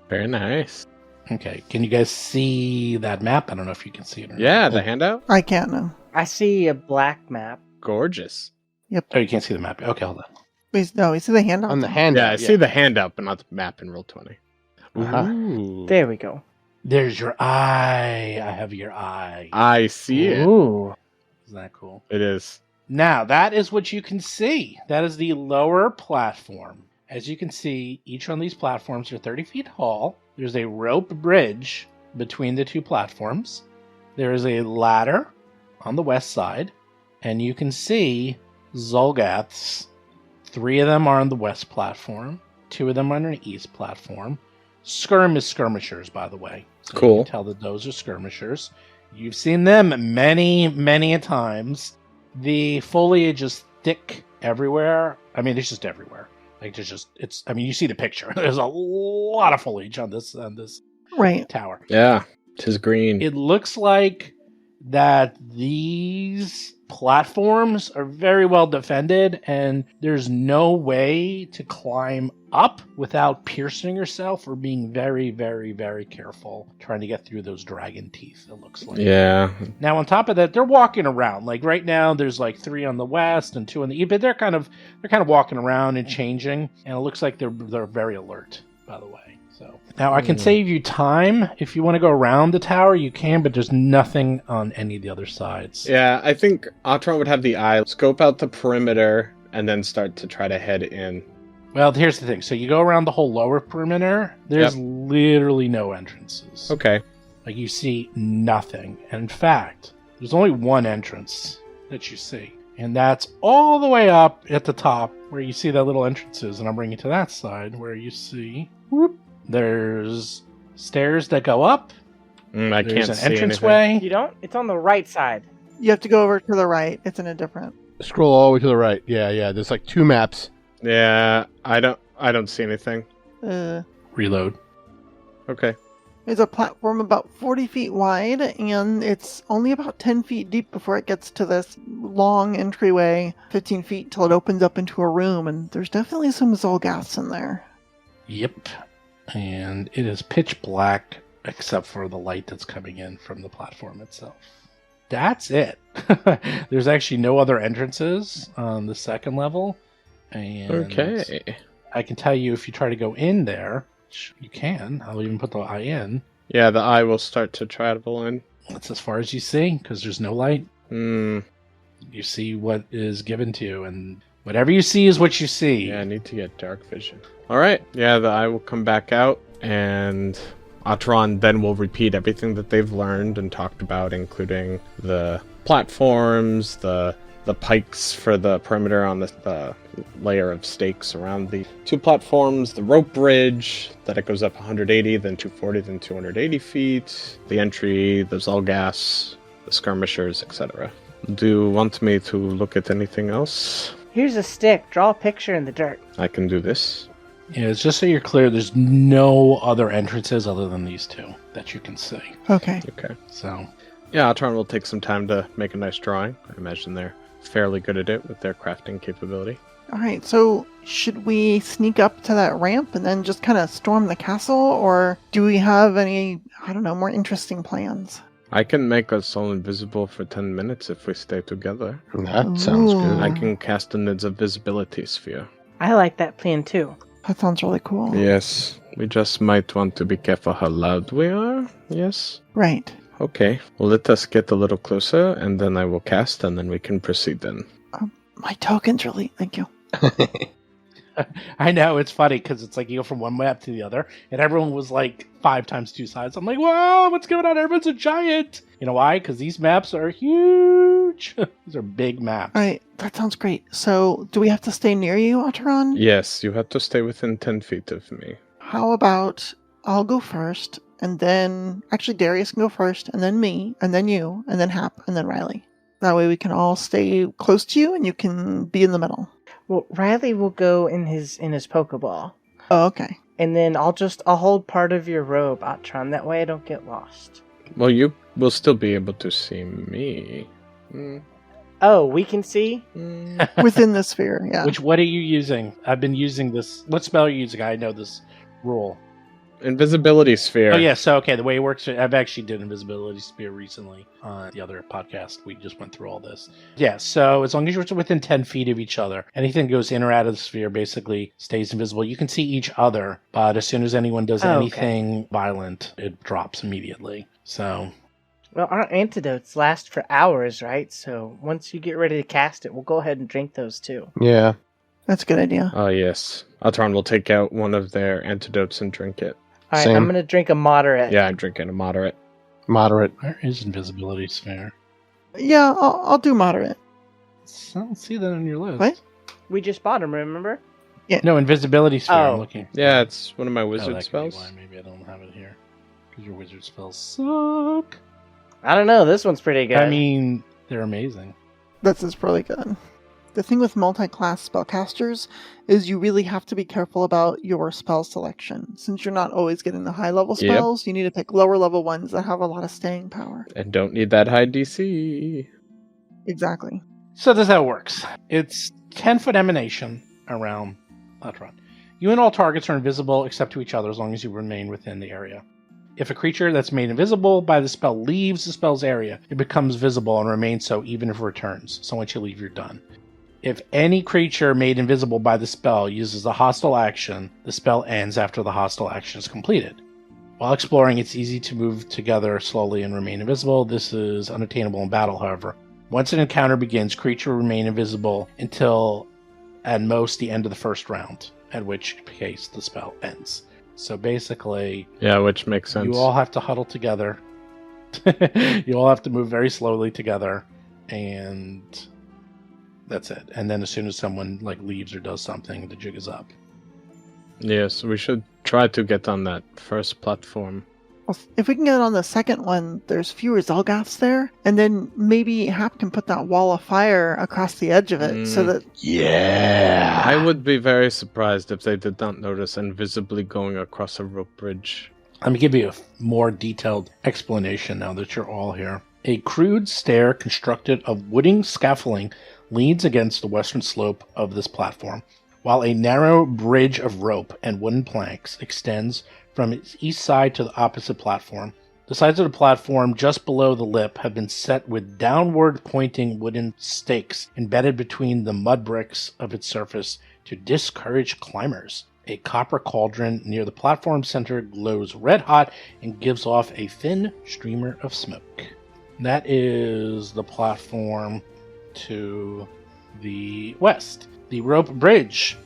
Speaker 6: Very nice.
Speaker 2: Okay, can you guys see that map? I don't know if you can see it or
Speaker 6: Yeah,
Speaker 2: not.
Speaker 6: the handout?
Speaker 3: I can't know.
Speaker 4: I see a black map.
Speaker 6: Gorgeous.
Speaker 2: Oh, you can't see the map. Okay, hold on.
Speaker 3: No, we see the handout.
Speaker 5: On the handout.
Speaker 6: Yeah, I see the handout, but not the map in Roll20.
Speaker 5: Uh-huh.
Speaker 6: Ooh.
Speaker 4: There we go.
Speaker 2: There's your eye. I have your eye.
Speaker 6: I see it.
Speaker 4: Ooh.
Speaker 2: Isn't that cool?
Speaker 6: It is.
Speaker 2: Now, that is what you can see. That is the lower platform. As you can see, each one of these platforms are 30 feet tall. There's a rope bridge between the 2 platforms. There is a ladder on the west side. And you can see Xulgaths. 3 of them are on the west platform. 2 of them are on the east platform. Skirmishers, by the way. So
Speaker 6: Cool.
Speaker 2: You can tell that those are skirmishers. You've seen them many, many a times. The foliage is thick everywhere. I mean, it's just everywhere. Like, you see the picture. There's a lot of foliage on this
Speaker 3: Right.
Speaker 2: tower.
Speaker 6: Yeah, 'tis green.
Speaker 2: It looks like that these platforms are very well defended, and there's no way to climb up without piercing yourself or being very, very, very careful trying to get through those dragon teeth, it looks like.
Speaker 6: Yeah.
Speaker 2: Now, on top of that, they're walking around. Like right now, there's like 3 on the west and 2 on the east, but they're kind of walking around and changing, and it looks like they're very alert, by the way. So now I can save you time. If you want to go around the tower, you can, but there's nothing on any of the other sides.
Speaker 6: Yeah, I think Atron would have the eye scope out the perimeter and then start to try to head in.
Speaker 2: Well, here's the thing. So you go around the whole lower perimeter, there's literally no entrances.
Speaker 6: Okay.
Speaker 2: Like, you see nothing. And in fact, there's only one entrance that you see. And that's all the way up at the top where you see that little entrance is. And I'm bringing you to that side where you see, there's stairs that go up.
Speaker 6: I
Speaker 2: There's
Speaker 6: can't
Speaker 2: an
Speaker 6: see
Speaker 2: entranceway.
Speaker 4: You don't? It's on the right side.
Speaker 3: You have to go over to the right. It's in a different.
Speaker 5: Scroll all the way to the right. Yeah. There's like 2 maps.
Speaker 6: anything. Yeah, I don't see anything.
Speaker 2: Reload.
Speaker 6: Okay.
Speaker 3: There's a platform about 40 feet wide, and it's only about 10 feet deep before it gets to this long entryway, 15 feet till it opens up into a room, and there's definitely some Xulgaths in there.
Speaker 2: Yep. And it is pitch black except for the light that's coming in from the platform itself. That's it. There's actually no other entrances on the second level. And
Speaker 6: Okay.
Speaker 2: I can tell you if you try to go in there, which you can. I'll even put the eye in.
Speaker 6: Yeah, the eye will start to travel in.
Speaker 2: That's as far as you see because there's no light.
Speaker 6: Hmm.
Speaker 2: You see what is given to you, and whatever you see is what you see.
Speaker 6: Yeah, I need to get dark vision. All right. Yeah, the eye will come back out. and Atron then will repeat everything that they've learned and talked about, including the platforms, the pikes for the perimeter on the layer of stakes around the 2 platforms, the rope bridge, that it goes up 180, then 240, then 280 feet, the entry, the Xulgaths, the skirmishers, etc. Do you want me to look at anything else?
Speaker 4: Here's a stick. Draw a picture in the dirt.
Speaker 6: I can do this.
Speaker 2: Yeah, it's just so you're clear, there's no other entrances other than these 2 that you can see.
Speaker 3: Okay.
Speaker 6: Okay.
Speaker 2: So,
Speaker 6: Yeah, Atron will take some time to make a nice drawing. I imagine they're fairly good at it with their crafting capability.
Speaker 3: All right, so should we sneak up to that ramp and then just kind of storm the castle, or do we have any, I don't know, more interesting plans?
Speaker 6: I can make us all invisible for 10 minutes if we stay together.
Speaker 5: That sounds
Speaker 3: Ooh.
Speaker 5: good.
Speaker 6: I can cast an invisibility sphere.
Speaker 4: I like that plan too.
Speaker 3: That sounds really cool.
Speaker 6: Yes, we just might want to be careful how loud we are. Yes?
Speaker 3: Right.
Speaker 6: Okay, well, let us get a little closer, and then I will cast, and then we can proceed then.
Speaker 3: My token's really, thank you.
Speaker 2: I know, it's funny, because it's like you go from one map to the other, and everyone was like 5 times 2 sides. I'm like, wow, what's going on? Everyone's a giant! You know why? Because these maps are huge! These are big maps.
Speaker 3: All right, that sounds great. So, do we have to stay near you, Otteron?
Speaker 6: Yes, you have to stay within 10 feet of me.
Speaker 3: How about I'll go first, and then, actually Darius can go first, and then me, and then you, and then Hap, and then Riley. That way we can all stay close to you, and you can be in the middle.
Speaker 4: Well, Riley will go in his Pokeball.
Speaker 3: Oh, okay.
Speaker 4: And then I'll hold part of your robe, Atron. That way I don't get lost.
Speaker 6: Well, you will still be able to see me.
Speaker 4: Oh, we can see?
Speaker 3: Within the sphere, yeah.
Speaker 2: What are you using? I've been using this. What spell are you using? I know this rule.
Speaker 6: Invisibility sphere.
Speaker 2: Oh, yeah, so, okay, the way it works, I've actually did Invisibility Spear recently on the other podcast. We just went through all this. Yeah, so as long as you're within 10 feet of each other, anything that goes in or out of the sphere basically stays invisible. You can see each other, but as soon as anyone does anything violent, it drops immediately. So...
Speaker 4: Well, our antidotes last for hours, right? So once you get ready to cast it, we'll go ahead and drink those too.
Speaker 5: Yeah.
Speaker 3: That's a good idea.
Speaker 6: Oh, yes. Atron will take out one of their antidotes and drink it.
Speaker 4: All right,
Speaker 5: Same.
Speaker 4: I'm going to drink a moderate.
Speaker 6: Yeah, I'm drinking a moderate.
Speaker 5: Moderate.
Speaker 2: Where is Invisibility Sphere?
Speaker 3: Yeah, I'll do moderate.
Speaker 2: I don't see that on your list.
Speaker 3: What?
Speaker 4: We just bought them, remember?
Speaker 2: No, Invisibility Sphere, I'm looking.
Speaker 6: Yeah, it's one of my
Speaker 2: Oh,
Speaker 6: wizard
Speaker 2: that could be
Speaker 6: spells.
Speaker 2: why maybe I don't have it here. Because your wizard spells suck.
Speaker 4: I don't know. This one's pretty good.
Speaker 2: I mean, they're amazing.
Speaker 3: This is really good. The thing with multi-class spellcasters is you really have to be careful about your spell selection. Since you're not always getting the high-level
Speaker 6: Yep.
Speaker 3: spells, you need to pick lower-level ones that have a lot of staying power.
Speaker 6: And don't need that high DC.
Speaker 3: Exactly.
Speaker 2: So this is how it works. It's 10-foot emanation around Atron. You and all targets are invisible except to each other as long as you remain within the area. If a creature that's made invisible by the spell leaves the spell's area, it becomes visible and remains so even if it returns. So once you leave, you're done. If any creature made invisible by the spell uses a hostile action, the spell ends after the hostile action is completed. While exploring, it's easy to move together slowly and remain invisible. This is unattainable in battle, however. Once an encounter begins, creature will remain invisible until, at most, the end of the first round, at which case the spell ends. So basically,
Speaker 6: Yeah, which makes sense.
Speaker 2: you all have to huddle together. You all have to move very slowly together, and that's it. And then as soon as someone leaves or does something, the jig is up.
Speaker 6: Yes, we should try to get on that first platform.
Speaker 3: Well, if we can get on the second one, there's fewer Xulgaths there, and then maybe Hap can put that wall of fire across the edge of it so that...
Speaker 5: Yeah.
Speaker 6: I would be very surprised if they did not notice invisibly going across a rope bridge.
Speaker 2: Let me give you a more detailed explanation now that you're all here. A crude stair constructed of wooden scaffolding leans against the western slope of this platform, while a narrow bridge of rope and wooden planks extends from its east side to the opposite platform. The sides of the platform just below the lip have been set with downward pointing wooden stakes embedded between the mud bricks of its surface to discourage climbers. A copper cauldron near the platform center glows red hot and gives off a thin streamer of smoke. That is the platform to the west. The rope bridge,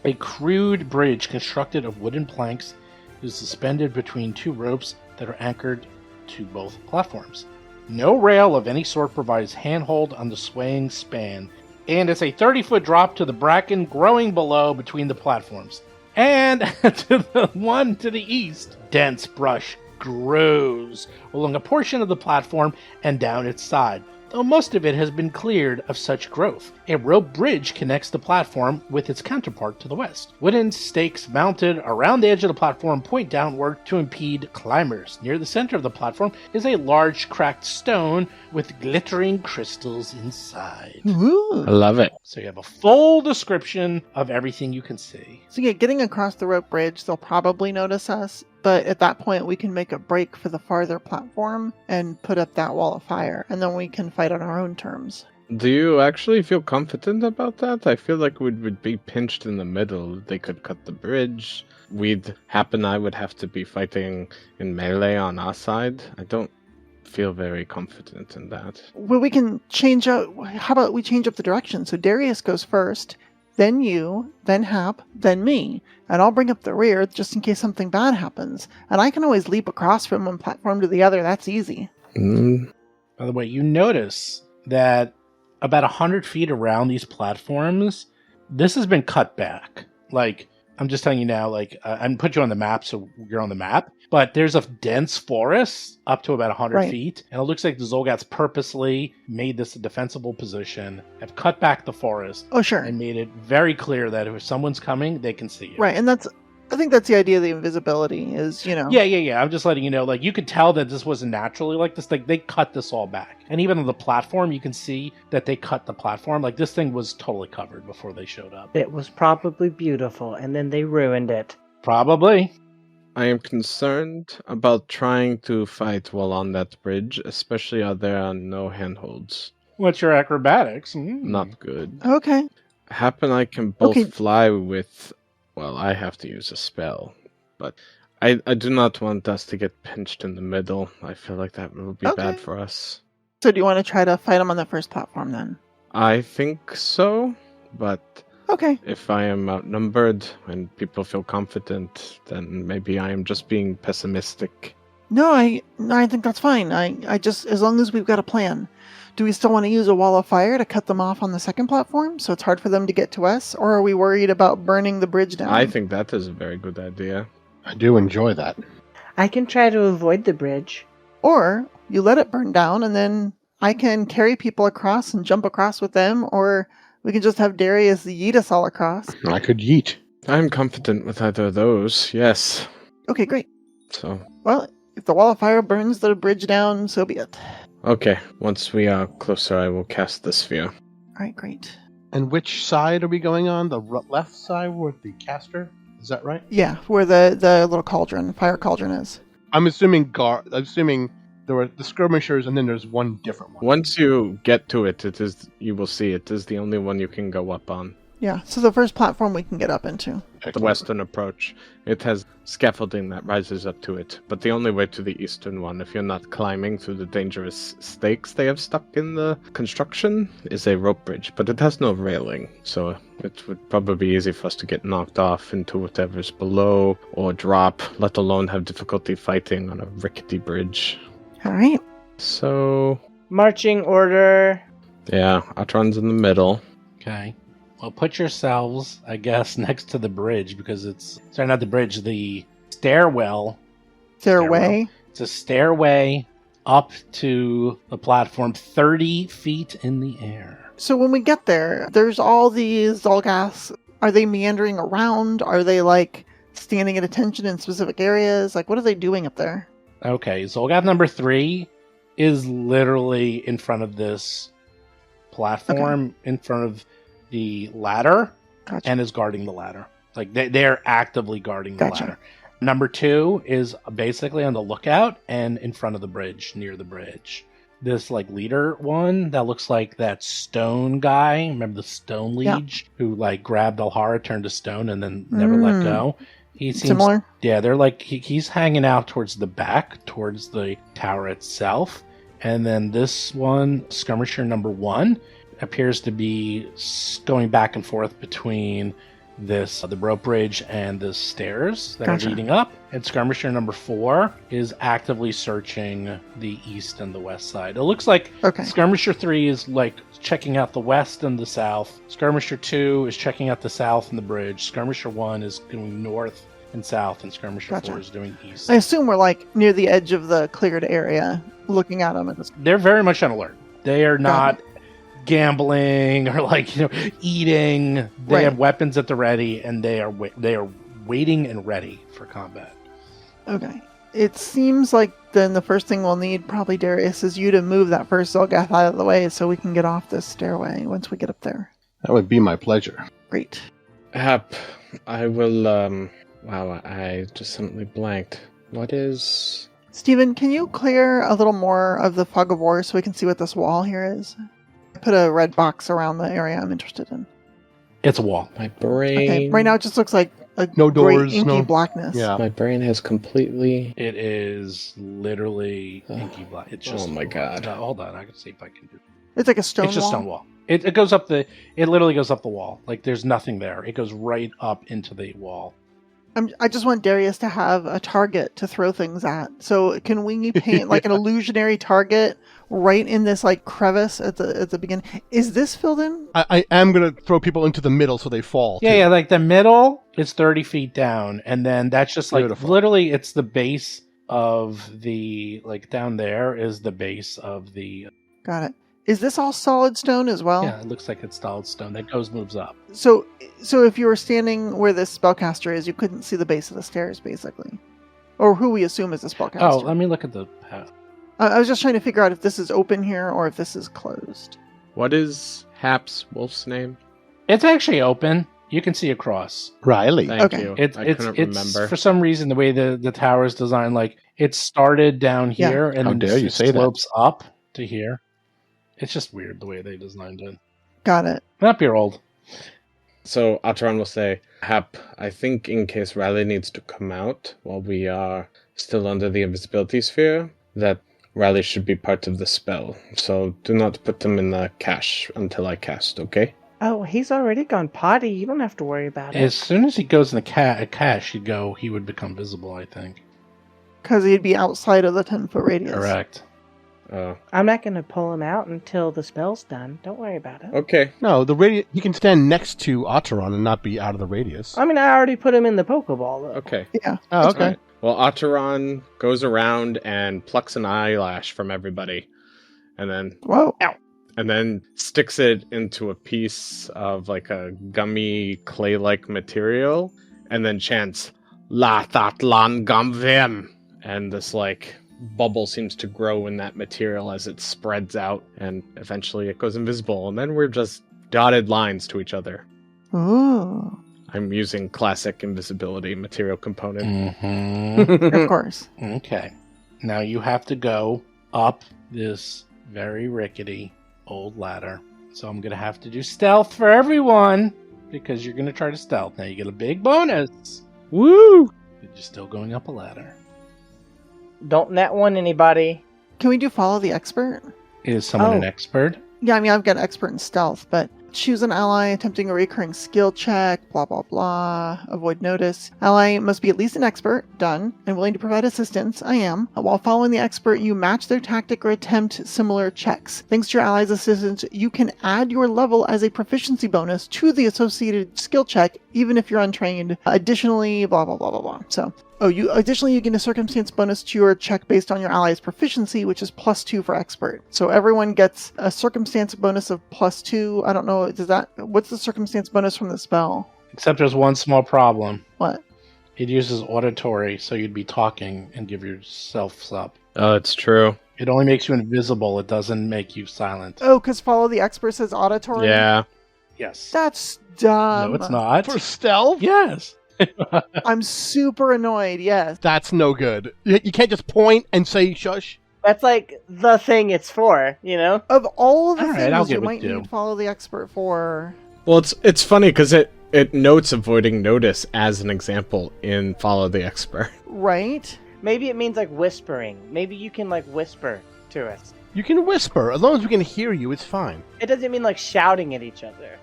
Speaker 2: a crude bridge constructed of wooden planks, is suspended between two ropes that are anchored to both platforms. No rail of any sort provides handhold on the swaying span, and it's a 30-foot drop to the bracken growing below between the platforms. And to the one to the east, dense brush grows along a portion of the platform and down its side, though most of it has been cleared of such growth. A rope bridge connects the platform with its counterpart to the west. Wooden stakes mounted around the edge of the platform point downward to impede climbers. Near the center of the platform is a large cracked stone with glittering crystals inside.
Speaker 3: Ooh.
Speaker 6: I love it.
Speaker 2: So you have a full description of everything you can see.
Speaker 3: So yeah, getting across the rope bridge, they'll probably notice us, but at that point we can make a break for the farther platform and put up that wall of fire, and then we can fight on our own terms.
Speaker 6: Do you actually feel confident about that? I feel like we would be pinched in the middle. They could cut the bridge. I would have to be fighting in melee on our side. I don't feel very confident in that.
Speaker 3: Well, we can change up. How about we change up the direction? So Darius goes first, then you, then Hap, then me. And I'll bring up the rear just in case something bad happens. And I can always leap across from one platform to the other. That's easy.
Speaker 2: By the way, you notice that about 100 feet around these platforms, this has been cut back. Like, I'm just telling you now, I'm put you on the map so you're on the map, but there's a dense forest up to about 100 feet, and it looks like the Xulgaths purposely made this a defensible position, have cut back the forest,
Speaker 3: Oh, sure.
Speaker 2: and made it very clear that if someone's coming, they can see you.
Speaker 3: Right, and I think that's the idea of the invisibility is,
Speaker 2: Yeah. I'm just letting you know, you could tell that this wasn't naturally like this. Like, they cut this all back. And even on the platform, you can see that they cut the platform. Like, this thing was totally covered before they showed up.
Speaker 4: It was probably beautiful, and then they ruined it.
Speaker 2: Probably.
Speaker 6: I am concerned about trying to fight while on that bridge, especially out there on no handholds.
Speaker 2: What's your acrobatics?
Speaker 6: Not good.
Speaker 3: Okay.
Speaker 6: Hap and I can both
Speaker 3: Okay.
Speaker 6: fly with... Well, I have to use a spell, but I do not want us to get pinched in the middle. I feel like that would be
Speaker 3: Okay.
Speaker 6: bad for us.
Speaker 3: So do you want to try to fight them on the first platform then?
Speaker 6: I think so, but
Speaker 3: Okay.
Speaker 6: if I am outnumbered and people feel confident, then maybe I am just being pessimistic.
Speaker 3: No, I think that's fine. I just, as long as we've got a plan. Do we still want to use a wall of fire to cut them off on the second platform so it's hard for them to get to us? Or are we worried about burning the bridge down?
Speaker 6: I think that is a very good idea.
Speaker 5: I do enjoy that.
Speaker 4: I can try to avoid the bridge.
Speaker 3: Or you let it burn down and then I can carry people across and jump across with them, or we can just have Darius yeet us all across.
Speaker 5: I could yeet.
Speaker 6: I'm confident with either of those, yes.
Speaker 3: Okay, great.
Speaker 6: So,
Speaker 3: Well, if the wall of fire burns the bridge down, so be it.
Speaker 6: okay, once we are closer, I will cast the sphere.
Speaker 3: All right, great.
Speaker 5: And which side are we going on? The left side with the caster? Is that right?
Speaker 3: Yeah, where the little cauldron, fire cauldron is.
Speaker 5: I'm assuming there were the skirmishers, and then there's one different one.
Speaker 6: Once you get to it, you will see it is the only one you can go up on.
Speaker 3: Yeah, so the first platform we can get up into.
Speaker 6: The western approach. It has scaffolding that rises up to it, but the only way to the eastern one, if you're not climbing through the dangerous stakes they have stuck in the construction, is a rope bridge, but it has no railing, so it would probably be easy for us to get knocked off into whatever's below or drop, let alone have difficulty fighting on a rickety bridge.
Speaker 3: All right.
Speaker 6: So,
Speaker 4: Marching order.
Speaker 6: yeah, Atron's in the middle.
Speaker 2: Okay. Well, put yourselves, I guess, next to the bridge because not the bridge, the stairwell.
Speaker 3: Stairway.
Speaker 2: It's a stairway up to the platform 30 feet in the air.
Speaker 3: So when we get there, there's all these Xulgaths. Are they meandering around? Are they standing at attention in specific areas? What are they doing up there?
Speaker 2: Okay, Xulgath number 3 is literally in front of this platform, in front of the ladder,
Speaker 3: Gotcha.
Speaker 2: and is guarding the ladder. They're actively guarding the
Speaker 3: Gotcha.
Speaker 2: ladder. Number 2 is basically on the lookout and in front of the bridge, near the bridge. This leader one that looks like that stone guy. Remember the stone liege who grabbed Alhara, turned to stone, and then never let go. He seems
Speaker 3: Similar?
Speaker 2: Yeah, they're he's hanging out towards the back, towards the tower itself. And then this one, skirmisher number 1, appears to be going back and forth between the rope bridge and the stairs that
Speaker 3: Gotcha.
Speaker 2: are leading up. And skirmisher number 4 is actively searching the east and the west side. It looks like
Speaker 3: Okay.
Speaker 2: skirmisher 3 is like checking out the west and the south. Skirmisher 2 is checking out the south and the bridge. Skirmisher 1 is going north and south, and skirmisher
Speaker 3: Gotcha.
Speaker 2: 4 is doing east.
Speaker 3: I assume we're like near the edge of the cleared area, looking at them.
Speaker 2: They're very much on alert. They are
Speaker 3: Got
Speaker 2: not gambling or like eating. They
Speaker 3: Right.
Speaker 2: have weapons at the ready, and they are waiting and ready for combat.
Speaker 3: Okay. It seems like then the first thing we'll need, probably Darius, is you to move that first Xulgath out of the way so we can get off this stairway once we get up there.
Speaker 5: That would be my pleasure.
Speaker 3: Great.
Speaker 6: Hap, I will, wow, I just suddenly blanked. What is...
Speaker 3: Steven, can you clear a little more of the fog of war so we can see what this wall here is? Put a red box around the area I'm interested in.
Speaker 2: It's a wall.
Speaker 6: My brain...
Speaker 3: Okay, right now it just looks like a
Speaker 5: No
Speaker 3: great
Speaker 5: doors,
Speaker 3: inky
Speaker 5: no-
Speaker 3: blackness.
Speaker 5: Yeah.
Speaker 6: My brain has completely...
Speaker 2: It is literally inky black. It's just
Speaker 6: Oh my God.
Speaker 2: Hold on, I can see if I can do.
Speaker 3: It's like a stone
Speaker 2: It's just
Speaker 3: wall.
Speaker 2: stone wall. It goes up the. It literally goes up the wall. Like there's nothing there. It goes right up into the wall.
Speaker 3: I just want Darius to have a target to throw things at. So can we paint like an illusionary target right in this like crevice at the beginning? Is this filled in?
Speaker 5: I am going to throw people into the middle so they fall.
Speaker 2: Yeah,
Speaker 5: too.
Speaker 2: yeah. Like the middle is 30 feet down, and then that's just like
Speaker 5: Beautiful.
Speaker 2: literally it's the base of the like down there is the base of the.
Speaker 3: Got it. Is this all solid stone as well?
Speaker 2: Yeah, it looks like it's solid stone that moves up.
Speaker 3: So if you were standing where this spellcaster is, you couldn't see the base of the stairs, basically, or who we assume is the spellcaster.
Speaker 2: Oh, let me look at the path.
Speaker 3: I was just trying to figure out if this is open here or if this is closed.
Speaker 6: What is Hap's wolf's name?
Speaker 2: It's actually open. You can see across.
Speaker 5: Riley.
Speaker 6: Thank
Speaker 3: Okay.
Speaker 6: you.
Speaker 2: It's
Speaker 6: I couldn't remember.
Speaker 2: for some reason the way the tower is designed, like it started down
Speaker 3: Yeah.
Speaker 2: here and
Speaker 5: How
Speaker 2: then
Speaker 5: dare you
Speaker 2: it
Speaker 5: say that.
Speaker 2: slopes up to here. It's just weird the way they designed it.
Speaker 3: Got it.
Speaker 2: Not your old.
Speaker 6: So Atron will say, Hap, I think in case Riley needs to come out while we are still under the invisibility sphere, that Riley should be part of the spell. So do not put them in the cache until I cast, okay?
Speaker 4: Oh, he's already gone potty. You don't have to worry about it.
Speaker 2: As soon as he goes in the cache, he would become visible, I think.
Speaker 3: Because he'd be outside of the 10-foot radius.
Speaker 2: Correct.
Speaker 4: I'm not going to pull him out until the spell's done. Don't worry about it.
Speaker 6: Okay.
Speaker 5: No, the radius. He can stand next to Otteron and not be out of the radius.
Speaker 4: I mean, I already put him in the Pokeball, though.
Speaker 6: Okay.
Speaker 3: Yeah.
Speaker 5: Oh, okay.
Speaker 6: Alright. Well, Otteron goes around and plucks an eyelash from everybody. And then
Speaker 3: Whoa.
Speaker 6: sticks it into a piece of like a gummy clay-like material, and then chants "La That Lan Gum Vim," and this like bubble seems to grow in that material as it spreads out, and eventually it goes invisible, and then we're just dotted lines to each other.
Speaker 3: Ooh.
Speaker 6: I'm using classic invisibility material component.
Speaker 2: Mm-hmm.
Speaker 3: Of course.
Speaker 2: Okay. Now you have to go up this very rickety old ladder. So I'm going to have to do stealth for everyone because you're going to try to stealth. Now you get a big bonus.
Speaker 6: Woo!
Speaker 2: But you're still going up a ladder.
Speaker 4: Don't net one anybody.
Speaker 3: Can we do follow the expert?
Speaker 2: Is someone an
Speaker 4: Oh.
Speaker 2: expert?
Speaker 3: Yeah, I mean, I've got expert in stealth, but choose an ally attempting a recurring skill check, blah, blah, blah, avoid notice. Ally must be at least an expert, done, and willing to provide assistance, I am. While following the expert, you match their tactic or attempt similar checks. Thanks to your ally's assistance, you can add your level as a proficiency bonus to the associated skill check, even if you're untrained. Additionally, blah, blah, blah, blah, blah. So, additionally, you get a circumstance bonus to your check based on your ally's proficiency, which is +2 for expert. So everyone gets a circumstance bonus of +2. I don't know, what's the circumstance bonus from the spell?
Speaker 2: Except there's one small problem.
Speaker 3: What?
Speaker 2: It uses auditory, so you'd be talking and give yourself up.
Speaker 6: Oh, it's true.
Speaker 2: It only makes you invisible. It doesn't make you silent.
Speaker 3: Oh, because follow the expert says auditory?
Speaker 6: Yeah.
Speaker 2: Yes.
Speaker 3: That's dumb.
Speaker 2: No, it's not.
Speaker 5: For stealth?
Speaker 2: Yes.
Speaker 3: I'm super annoyed, yes.
Speaker 5: That's no good. You can't just point and say shush.
Speaker 4: That's like the thing it's for, you know?
Speaker 3: Of all the
Speaker 2: All right, I'll
Speaker 3: things you
Speaker 2: give it
Speaker 3: might
Speaker 2: to.
Speaker 3: need follow the expert for...
Speaker 6: Well, it's funny because it notes avoiding notice as an example in Follow the Expert.
Speaker 3: Right?
Speaker 4: Maybe it means like whispering. Maybe you can like whisper to us.
Speaker 5: You can whisper. As long as we can hear you, it's fine.
Speaker 4: It doesn't mean like shouting at each other.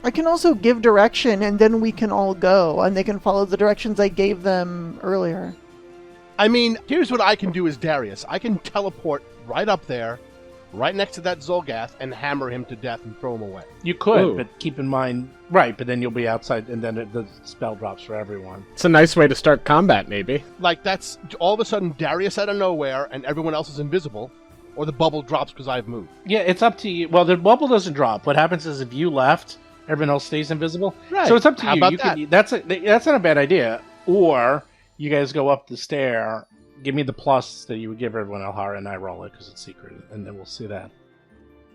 Speaker 3: I can also give direction, and then we can all go, and they can follow the directions I gave them earlier.
Speaker 5: I mean, here's what I can do as Darius. I can teleport right up there, right next to that Xulgath, and hammer him to death and throw him away.
Speaker 2: You could,
Speaker 6: Ooh.
Speaker 2: but keep in mind... Right, but then you'll be outside, and then the spell drops for everyone.
Speaker 6: It's a nice way to start combat, maybe.
Speaker 5: Like, that's all of a sudden Darius out of nowhere, and everyone else is invisible, or the bubble drops because I've moved.
Speaker 2: Yeah, it's up to you. Well, the bubble doesn't drop. What happens is if you left, everyone else stays invisible.
Speaker 5: Right.
Speaker 2: So it's up to
Speaker 5: How
Speaker 2: you.
Speaker 5: about
Speaker 2: You
Speaker 5: that?
Speaker 2: could, that's not a bad idea. Or you guys go up the stair. Give me the plus that you would give everyone Alhara, and I roll it because it's secret, and then we'll see that.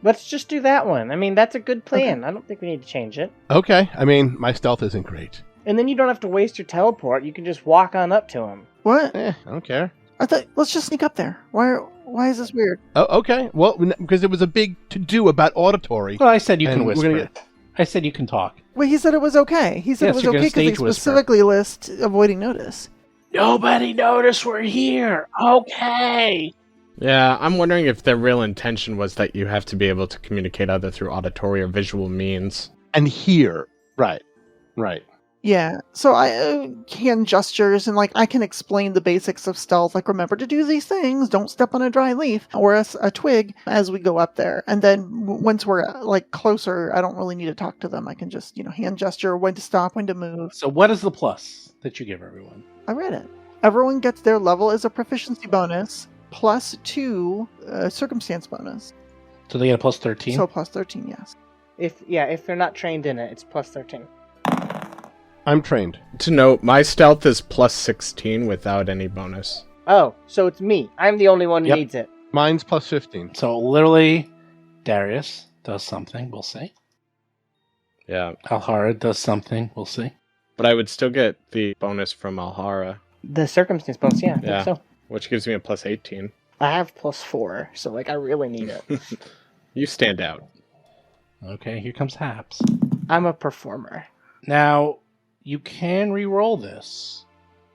Speaker 4: Let's just do that one. I mean, that's a good plan. I don't think we need to change it.
Speaker 5: Okay, I mean, my stealth isn't great.
Speaker 4: And then you don't have to waste your teleport. You can just walk on up to him.
Speaker 3: What?
Speaker 5: I don't care.
Speaker 3: I thought, let's just sneak up there. Why is this weird?
Speaker 5: Oh, okay. Well, because there was a big to-do about auditory.
Speaker 2: Well, I said you
Speaker 5: And
Speaker 2: can
Speaker 5: we're
Speaker 2: whisper.
Speaker 5: gonna
Speaker 2: I said you can talk.
Speaker 3: Wait, he said it was okay. He said
Speaker 2: Yes,
Speaker 3: it was
Speaker 2: you're
Speaker 3: okay
Speaker 2: gonna
Speaker 3: because they
Speaker 2: stage whisper.
Speaker 3: specifically list avoiding notice.
Speaker 2: Nobody noticed we're here. Okay.
Speaker 6: Yeah, I'm wondering if their real intention was that you have to be able to communicate either through auditory or visual means.
Speaker 5: And here. Right.
Speaker 3: Yeah, so I hand gestures and I can explain the basics of stealth, like remember to do these things, don't step on a dry leaf or a twig as we go up there. And then once we're closer, I don't really need to talk to them. I can just hand gesture when to stop, when to move.
Speaker 2: So what is the plus that you give everyone?
Speaker 3: I read it. Everyone gets their level as a proficiency bonus plus 2 circumstance bonus.
Speaker 2: So they get a plus 13?
Speaker 3: So plus 13, yes.
Speaker 4: If they're not trained in it, it's plus 13.
Speaker 5: I'm trained.
Speaker 6: To note, my stealth is plus 16 without any bonus.
Speaker 4: Oh, so it's me. I'm the only one who
Speaker 5: Yep.
Speaker 4: needs it.
Speaker 5: Mine's plus 15.
Speaker 2: So literally, Darius does something, we'll see.
Speaker 6: Yeah,
Speaker 2: Alhara does something, we'll see.
Speaker 6: but I would still get the bonus from Alhara,
Speaker 4: The circumstance bonus, yeah. I think
Speaker 6: Yeah.
Speaker 4: so.
Speaker 6: which gives me a plus 18.
Speaker 4: I have plus 4, so I really need it.
Speaker 6: You stand out.
Speaker 2: Okay, here comes Haps.
Speaker 4: I'm a performer.
Speaker 2: Now, you can re-roll this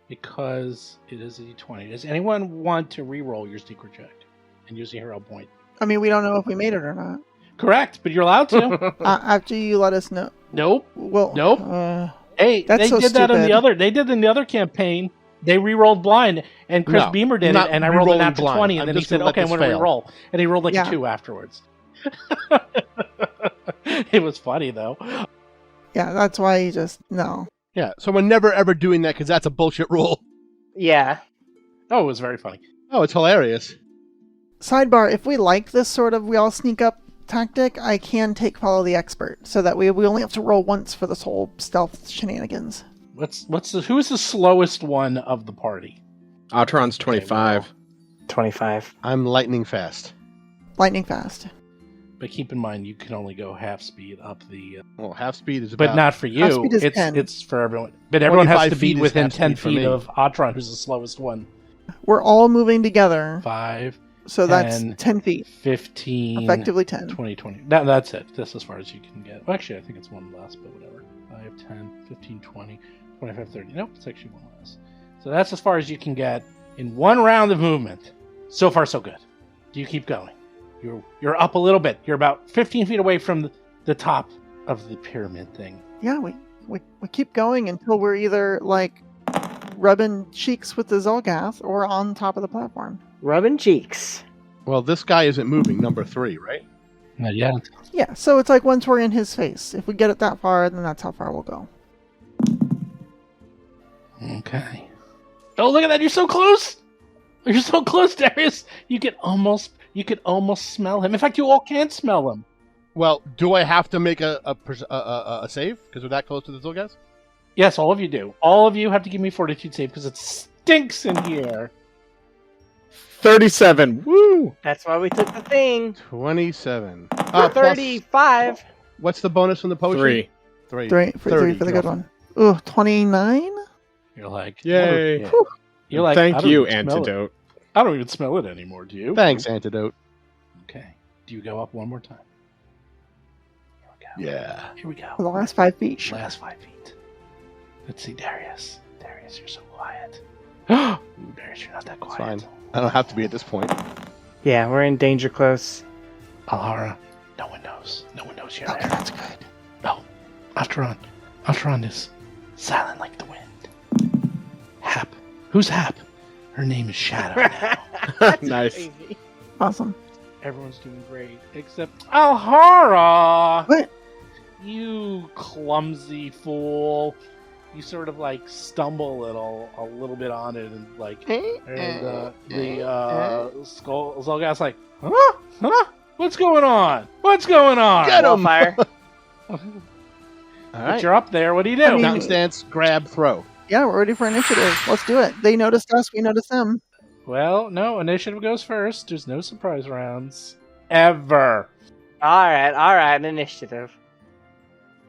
Speaker 2: because it is a d20. Does anyone want to re-roll your secret check and use a hero point?
Speaker 3: I mean, we don't know if we made it or not.
Speaker 2: Correct, but you're allowed to.
Speaker 3: After you let us know.
Speaker 2: Nope.
Speaker 3: Well,
Speaker 2: Nope. Hey,
Speaker 3: That's
Speaker 2: they
Speaker 3: so
Speaker 2: did that in the
Speaker 3: stupid.
Speaker 2: other. They did in the other campaign. They re-rolled blind, and Chris
Speaker 5: No,
Speaker 2: Beamer did it,
Speaker 5: not
Speaker 2: and I rolled a
Speaker 5: re-rolling
Speaker 2: natural
Speaker 5: blind.
Speaker 2: 20, and
Speaker 5: I'm
Speaker 2: then he
Speaker 5: just
Speaker 2: said,
Speaker 5: gonna let
Speaker 2: "Okay, I'm
Speaker 5: this
Speaker 2: going to
Speaker 5: fail."
Speaker 2: re-roll," and he rolled like
Speaker 3: Yeah.
Speaker 2: a 2 afterwards. It was funny though.
Speaker 3: yeah, that's why you just, no.
Speaker 5: Yeah, so we're never ever doing that because that's a bullshit rule.
Speaker 4: Yeah.
Speaker 2: Oh, it was very funny.
Speaker 5: Oh, it's hilarious.
Speaker 3: Sidebar, if we like this sort of we all sneak up tactic, I can take Follow the Expert, so that we only have to roll once for this whole stealth shenanigans.
Speaker 2: Who's the slowest one of the party?
Speaker 6: Otteron's 25.
Speaker 4: 25.
Speaker 5: I'm lightning fast.
Speaker 3: Lightning fast.
Speaker 2: But keep in mind, you can only go half speed up the.
Speaker 5: Well, half speed is about...
Speaker 2: But not for you.
Speaker 3: Half speed is 10.
Speaker 2: It's for everyone. But everyone has
Speaker 5: 25
Speaker 2: to be
Speaker 5: feet is
Speaker 2: within
Speaker 5: half
Speaker 2: 10
Speaker 5: speed for
Speaker 2: feet
Speaker 5: me.
Speaker 2: of Otteron, who's the slowest one.
Speaker 3: We're all moving together,
Speaker 2: 5,
Speaker 3: so that's
Speaker 2: 10,
Speaker 3: 10 feet.
Speaker 2: 15,
Speaker 3: Effectively 10.
Speaker 2: 20, 20. That's it. That's as far as you can get. Well, actually, I think it's one less, but whatever. 5, 10, 15, 20, 25, 30. Nope, it's actually one less. So that's as far as you can get in one round of movement. So far, so good. Do you keep going? You're up a little bit. You're about 15 feet away from the top of the pyramid thing.
Speaker 3: Yeah, we keep going until we're either rubbing cheeks with the Xulgath or on top of the platform.
Speaker 4: Rubbing cheeks.
Speaker 5: Well, this guy isn't moving, number 3, right?
Speaker 2: Not yet.
Speaker 3: Yeah, so it's like once we're in his face. If we get it that far, then that's how far we'll go.
Speaker 2: Okay. Oh, look at that! You're so close. You're so close, Darius. You could almost smell him. In fact, you all can smell him.
Speaker 5: Well, do I have to make a save because we're that close to the Xulgaths?
Speaker 2: Yes, all of you do. All of you have to give me fortitude save because it stinks in here.
Speaker 6: 37. Woo!
Speaker 4: That's why we took the thing.
Speaker 5: 27.
Speaker 4: For 35.
Speaker 5: What's the bonus from the potion?
Speaker 6: 3.
Speaker 3: 3 for
Speaker 5: 30,
Speaker 3: the good
Speaker 5: Joe.
Speaker 3: one. Ooh, 29?
Speaker 2: You're like,
Speaker 6: Yay.
Speaker 2: yeah. You're like,
Speaker 6: Thank
Speaker 2: I don't
Speaker 6: you,
Speaker 2: even smell it.
Speaker 6: Antidote.
Speaker 2: I don't even smell it anymore. Do you?
Speaker 5: Thanks, Antidote.
Speaker 2: Okay. Do you go up one more time? Here we go.
Speaker 5: Yeah.
Speaker 2: Here we go.
Speaker 3: For the last 5 feet. Sure.
Speaker 2: Last 5 feet. Let's see, Darius. Darius, you're so quiet. Ooh, Darius, you're not that
Speaker 5: It's
Speaker 2: quiet.
Speaker 5: fine. I don't have to be at this point.
Speaker 4: Yeah, we're in danger close.
Speaker 2: Alhara, no one knows. No one knows you're
Speaker 3: Okay,
Speaker 2: there.
Speaker 3: that's good.
Speaker 2: No. Atron is silent like the wind. Hap. Who's Hap? Her name is Shadow now.
Speaker 4: That's
Speaker 6: Nice.
Speaker 4: crazy.
Speaker 3: Awesome.
Speaker 2: Everyone's doing great, except Alhara!
Speaker 3: What?
Speaker 2: You clumsy fool. You sort of like stumble a little bit on it, and like, and the Xulgaths like, huh? What's going on? What's going on?
Speaker 5: Get 'em!
Speaker 4: Fire.
Speaker 5: All
Speaker 2: But
Speaker 5: right.
Speaker 2: you're up there. What do you do?
Speaker 3: I mean-
Speaker 5: Mountain stance, grab, throw.
Speaker 3: Yeah, we're ready for initiative. Let's do it. They noticed us, we noticed them.
Speaker 2: Well, no, initiative goes first. There's no surprise rounds. Ever.
Speaker 4: All right, initiative.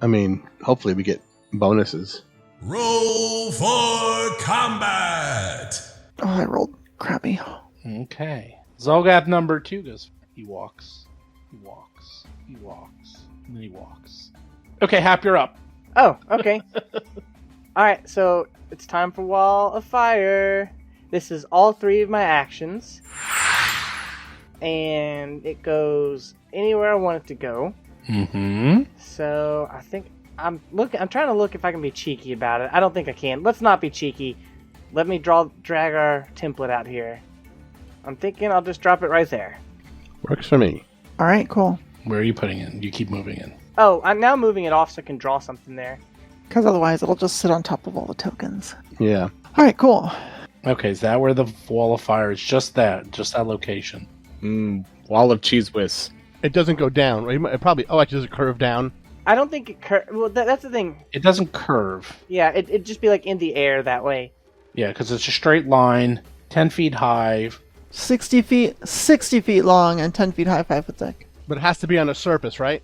Speaker 5: I mean, hopefully we get bonuses.
Speaker 1: Roll for combat!
Speaker 3: Oh, I rolled crappy.
Speaker 2: Okay. Xulgath number 2 goes. He walks. He walks. He walks. And then he walks. Okay, Hap, you're up.
Speaker 4: Oh, okay. All right, so it's time for Wall of Fire. This is all 3 of my actions, and it goes anywhere I want it to go.
Speaker 2: Mm-hmm.
Speaker 4: So I think I'm trying to look if I can be cheeky about it. I don't think I can. Let's not be cheeky. Let me drag our template out here. I'm thinking I'll just drop it right there.
Speaker 5: Works for me.
Speaker 3: All right, cool.
Speaker 2: Where are you putting it? You keep moving it.
Speaker 4: Oh, I'm now moving it off so I can draw something there.
Speaker 3: Because otherwise it'll just sit on top of all the tokens.
Speaker 5: Yeah.
Speaker 3: All right, cool.
Speaker 2: Okay, is that where the Wall of Fire is? Just that location.
Speaker 6: Wall of Cheese Whiz.
Speaker 5: It doesn't go down. It probably. Oh, actually, does it curve down?
Speaker 4: I don't think it well, that's the thing.
Speaker 2: It doesn't curve.
Speaker 4: Yeah, it'd just be like in the air that way.
Speaker 2: Yeah, because it's a straight line, 10 feet high.
Speaker 3: 60 feet long and 10 feet high, 5 foot thick.
Speaker 5: But it has to be on a surface, right?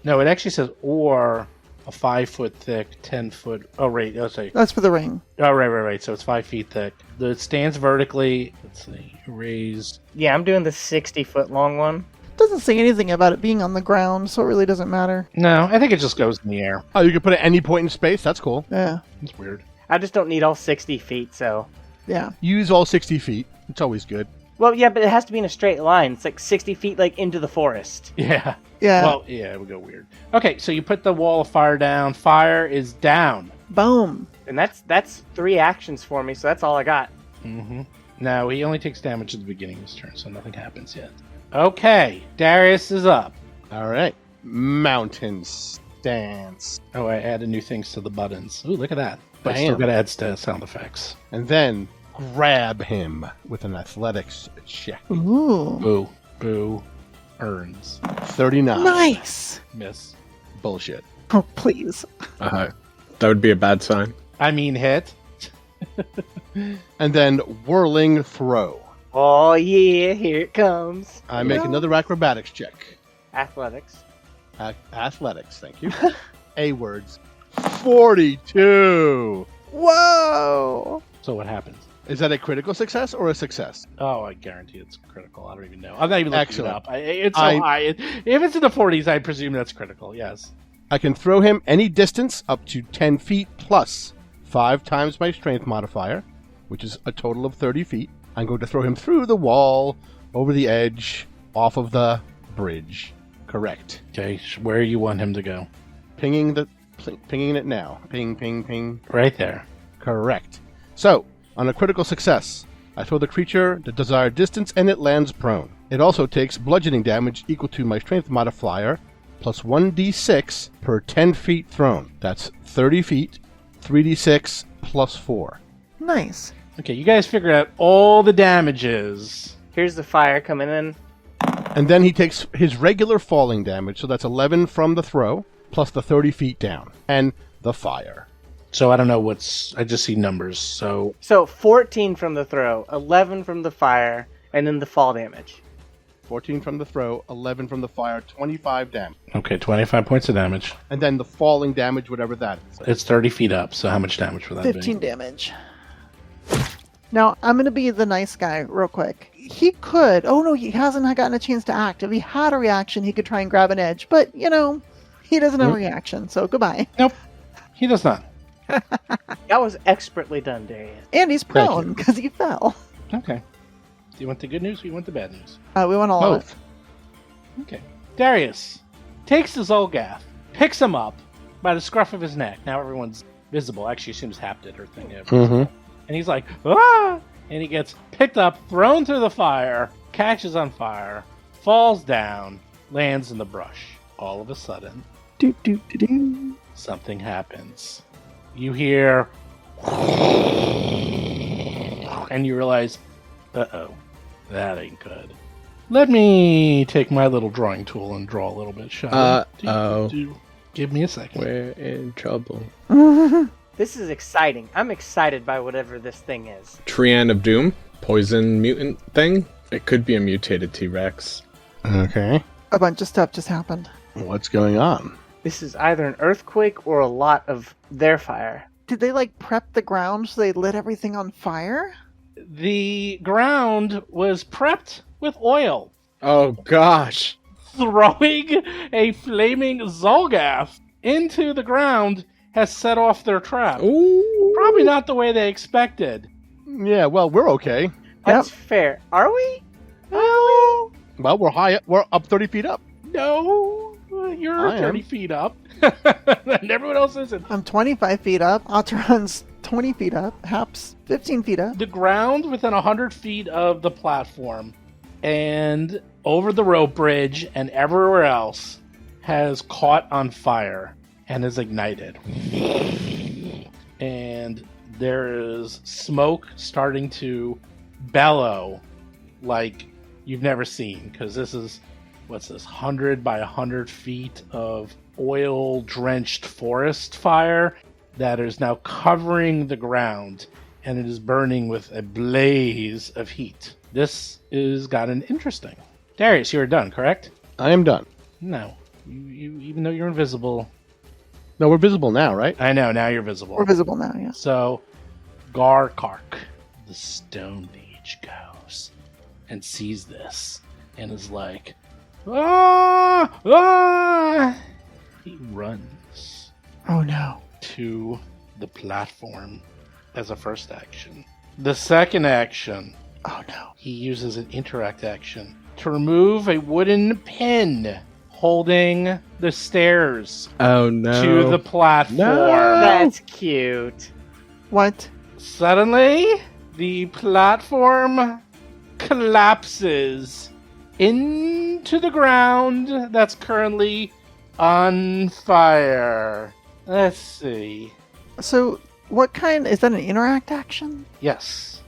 Speaker 2: No, it actually says or a 5 foot thick, 10 foot. Oh, right. Let's see.
Speaker 3: That's for the ring.
Speaker 2: Oh, right. So it's 5 feet thick. It stands vertically. Let's see. Raised.
Speaker 4: Yeah, I'm doing the 60-foot long one.
Speaker 3: Doesn't say anything about it being on the ground, so it really doesn't matter.
Speaker 2: No, I think it just goes in the air.
Speaker 5: Oh, you can put it at any point in space. That's cool.
Speaker 3: Yeah.
Speaker 2: It's weird.
Speaker 4: I just don't need all 60 feet, so...
Speaker 3: Yeah.
Speaker 5: Use all 60 feet. It's always good.
Speaker 4: Well, yeah, but it has to be in a straight line. It's like 60 feet, like, into the forest.
Speaker 2: Yeah.
Speaker 3: Yeah.
Speaker 2: Well, yeah, it would go weird. Okay, so you put the Wall of Fire down. Fire is down.
Speaker 3: Boom.
Speaker 4: And that's 3 actions for me, so that's all I got.
Speaker 2: Mm-hmm. No, he only takes damage at the beginning of his turn, so nothing happens yet. Okay, Darius is up.
Speaker 5: All right. Mountain stance.
Speaker 2: Oh, I added new things to the buttons. Ooh, look at that. But I still
Speaker 5: Bam.
Speaker 2: got to add sound effects.
Speaker 5: And then grab him with an athletics check.
Speaker 3: Ooh.
Speaker 2: Boo. Earns.
Speaker 5: 39.
Speaker 3: Nice.
Speaker 2: Miss.
Speaker 5: Bullshit.
Speaker 3: Oh, please.
Speaker 6: That would be a bad sign.
Speaker 2: I mean hit.
Speaker 5: And then whirling throw.
Speaker 4: Oh, yeah, here it comes.
Speaker 5: I make another acrobatics check.
Speaker 4: Athletics.
Speaker 5: Athletics, thank you. A words. 42.
Speaker 3: Whoa.
Speaker 2: So what happens?
Speaker 5: Is that a critical success or a success?
Speaker 2: Oh, I guarantee it's critical. I don't even know. I'm not even looking
Speaker 5: Excellent.
Speaker 2: it up. It's so high. If it's in the 40s, I presume that's critical. Yes.
Speaker 5: I can throw him any distance up to 10 feet plus 5 times my strength modifier, which is a total of 30 feet. I'm going to throw him through the wall, over the edge, off of the bridge. Correct.
Speaker 2: Okay, where you want him to go?
Speaker 5: Pinging it now. Ping, ping, ping.
Speaker 2: Right there.
Speaker 5: Correct. So, on a critical success, I throw the creature the desired distance and it lands prone. It also takes bludgeoning damage equal to my strength modifier plus 1d6 per 10 feet thrown. That's 30 feet, 3d6 plus 4.
Speaker 3: Nice.
Speaker 2: Okay, you guys figure out all the damages.
Speaker 4: Here's the fire coming in.
Speaker 5: And then he takes his regular falling damage, so that's 11 from the throw, plus the 30 feet down, and the fire.
Speaker 2: So I don't know I just see numbers. So
Speaker 4: So 14 from the throw, 11 from the fire, and then the fall damage.
Speaker 5: 14 from the throw, 11 from the fire, 25 damage.
Speaker 2: okay, 25 points of damage.
Speaker 5: And then the falling damage, whatever that is.
Speaker 2: It's 30 feet up. So how much damage would that
Speaker 3: 15 damage. Now, I'm going to be the nice guy real quick. He could... Oh, no, he hasn't gotten a chance to act. If he had a reaction, he could try and grab an edge. But, he doesn't have a reaction, so goodbye.
Speaker 2: be? Nope, he does not.
Speaker 4: That was expertly done, Darius.
Speaker 3: And he's prone, because he fell.
Speaker 2: Okay. Do you want the good news or you want the bad news?
Speaker 3: We want all of it.
Speaker 2: Okay. Darius takes the Xulgath, picks him up, by the scruff of his neck. Now everyone's visible. Actually, assumes Hap did her thing.
Speaker 5: Mm-hmm.
Speaker 2: And he's like, ah! And he gets picked up, thrown through the fire, catches on fire, falls down, lands in the brush. All of a sudden, something happens. You hear, and you realize, uh-oh, that ain't good. Let me take my little drawing tool and draw a little bit, shall we? Give me a second.
Speaker 6: We're in trouble.
Speaker 4: This is exciting. I'm excited by whatever this thing is.
Speaker 6: Trian of Doom, poison mutant thing. It could be a mutated T-Rex.
Speaker 5: Okay.
Speaker 3: A bunch of stuff just happened.
Speaker 5: What's going on?
Speaker 4: This is either an earthquake or a lot of their fire.
Speaker 3: Did they prep the ground so they lit everything on fire?
Speaker 2: The ground was prepped with oil.
Speaker 6: Oh gosh.
Speaker 2: Throwing a flaming Xulgath into the ground has set off their trap.
Speaker 6: Ooh.
Speaker 2: Probably not the way they expected.
Speaker 5: Yeah, well, we're okay.
Speaker 4: That's fair. Are we?
Speaker 2: Oh,
Speaker 5: Well, we're high up. We're up 30 feet up.
Speaker 2: no. You're
Speaker 5: I am.
Speaker 2: 30 feet up. And everyone else isn't.
Speaker 3: I'm 25 feet up. Alteron's 20 feet up. Hap's 15 feet up.
Speaker 2: The ground within 100 feet of the platform and over the rope bridge and everywhere else has caught on fire and is ignited. And there is smoke starting to bellow like you've never seen, because this is, 100 by 100 feet of oil-drenched forest fire that is now covering the ground, and it is burning with a blaze of heat. This is gotten interesting. Darius, you are done, correct?
Speaker 5: I am done.
Speaker 2: No. You even though you're invisible.
Speaker 5: No, we're visible now, right?
Speaker 2: I know, now you're visible.
Speaker 3: We're visible now, yes.
Speaker 2: So, Garkark, the Stone Mage, goes and sees this and is like, ah! Ah! He runs
Speaker 3: Oh no.
Speaker 2: to the platform as a first action. The second action,
Speaker 3: Oh no.
Speaker 2: he uses an interact action to remove a wooden pin holding the stairs
Speaker 6: Oh no.
Speaker 2: to the platform.
Speaker 4: That's cute.
Speaker 3: What?
Speaker 2: Suddenly, the platform collapses into the ground that's currently on fire. Let's see.
Speaker 3: So, what kind? Is that an interact action?
Speaker 2: Yes.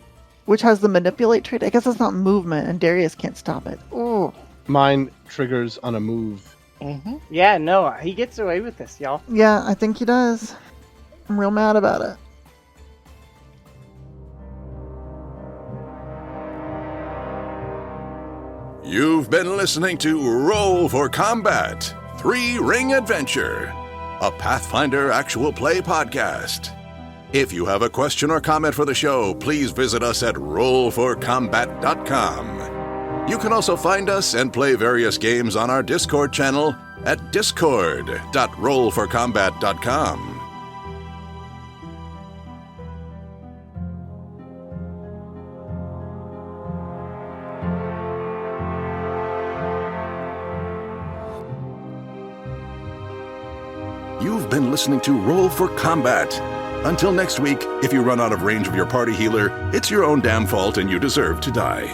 Speaker 3: Which has the manipulate trait? I guess it's not movement, and Darius can't stop it. Oh.
Speaker 5: Mine triggers on a move.
Speaker 2: Mm-hmm.
Speaker 4: Yeah, no, he gets away with this, y'all.
Speaker 3: Yeah, I think he does. I'm real mad about it.
Speaker 1: You've been listening to Roll for Combat 3-Ring Adventure, a Pathfinder actual play podcast. If you have a question or comment for the show, please visit us at rollforcombat.com. You can also find us and play various games on our Discord channel at discord.rollforcombat.com. You've been listening to Roll for Combat. Until next week, if you run out of range of your party healer, it's your own damn fault and you deserve to die.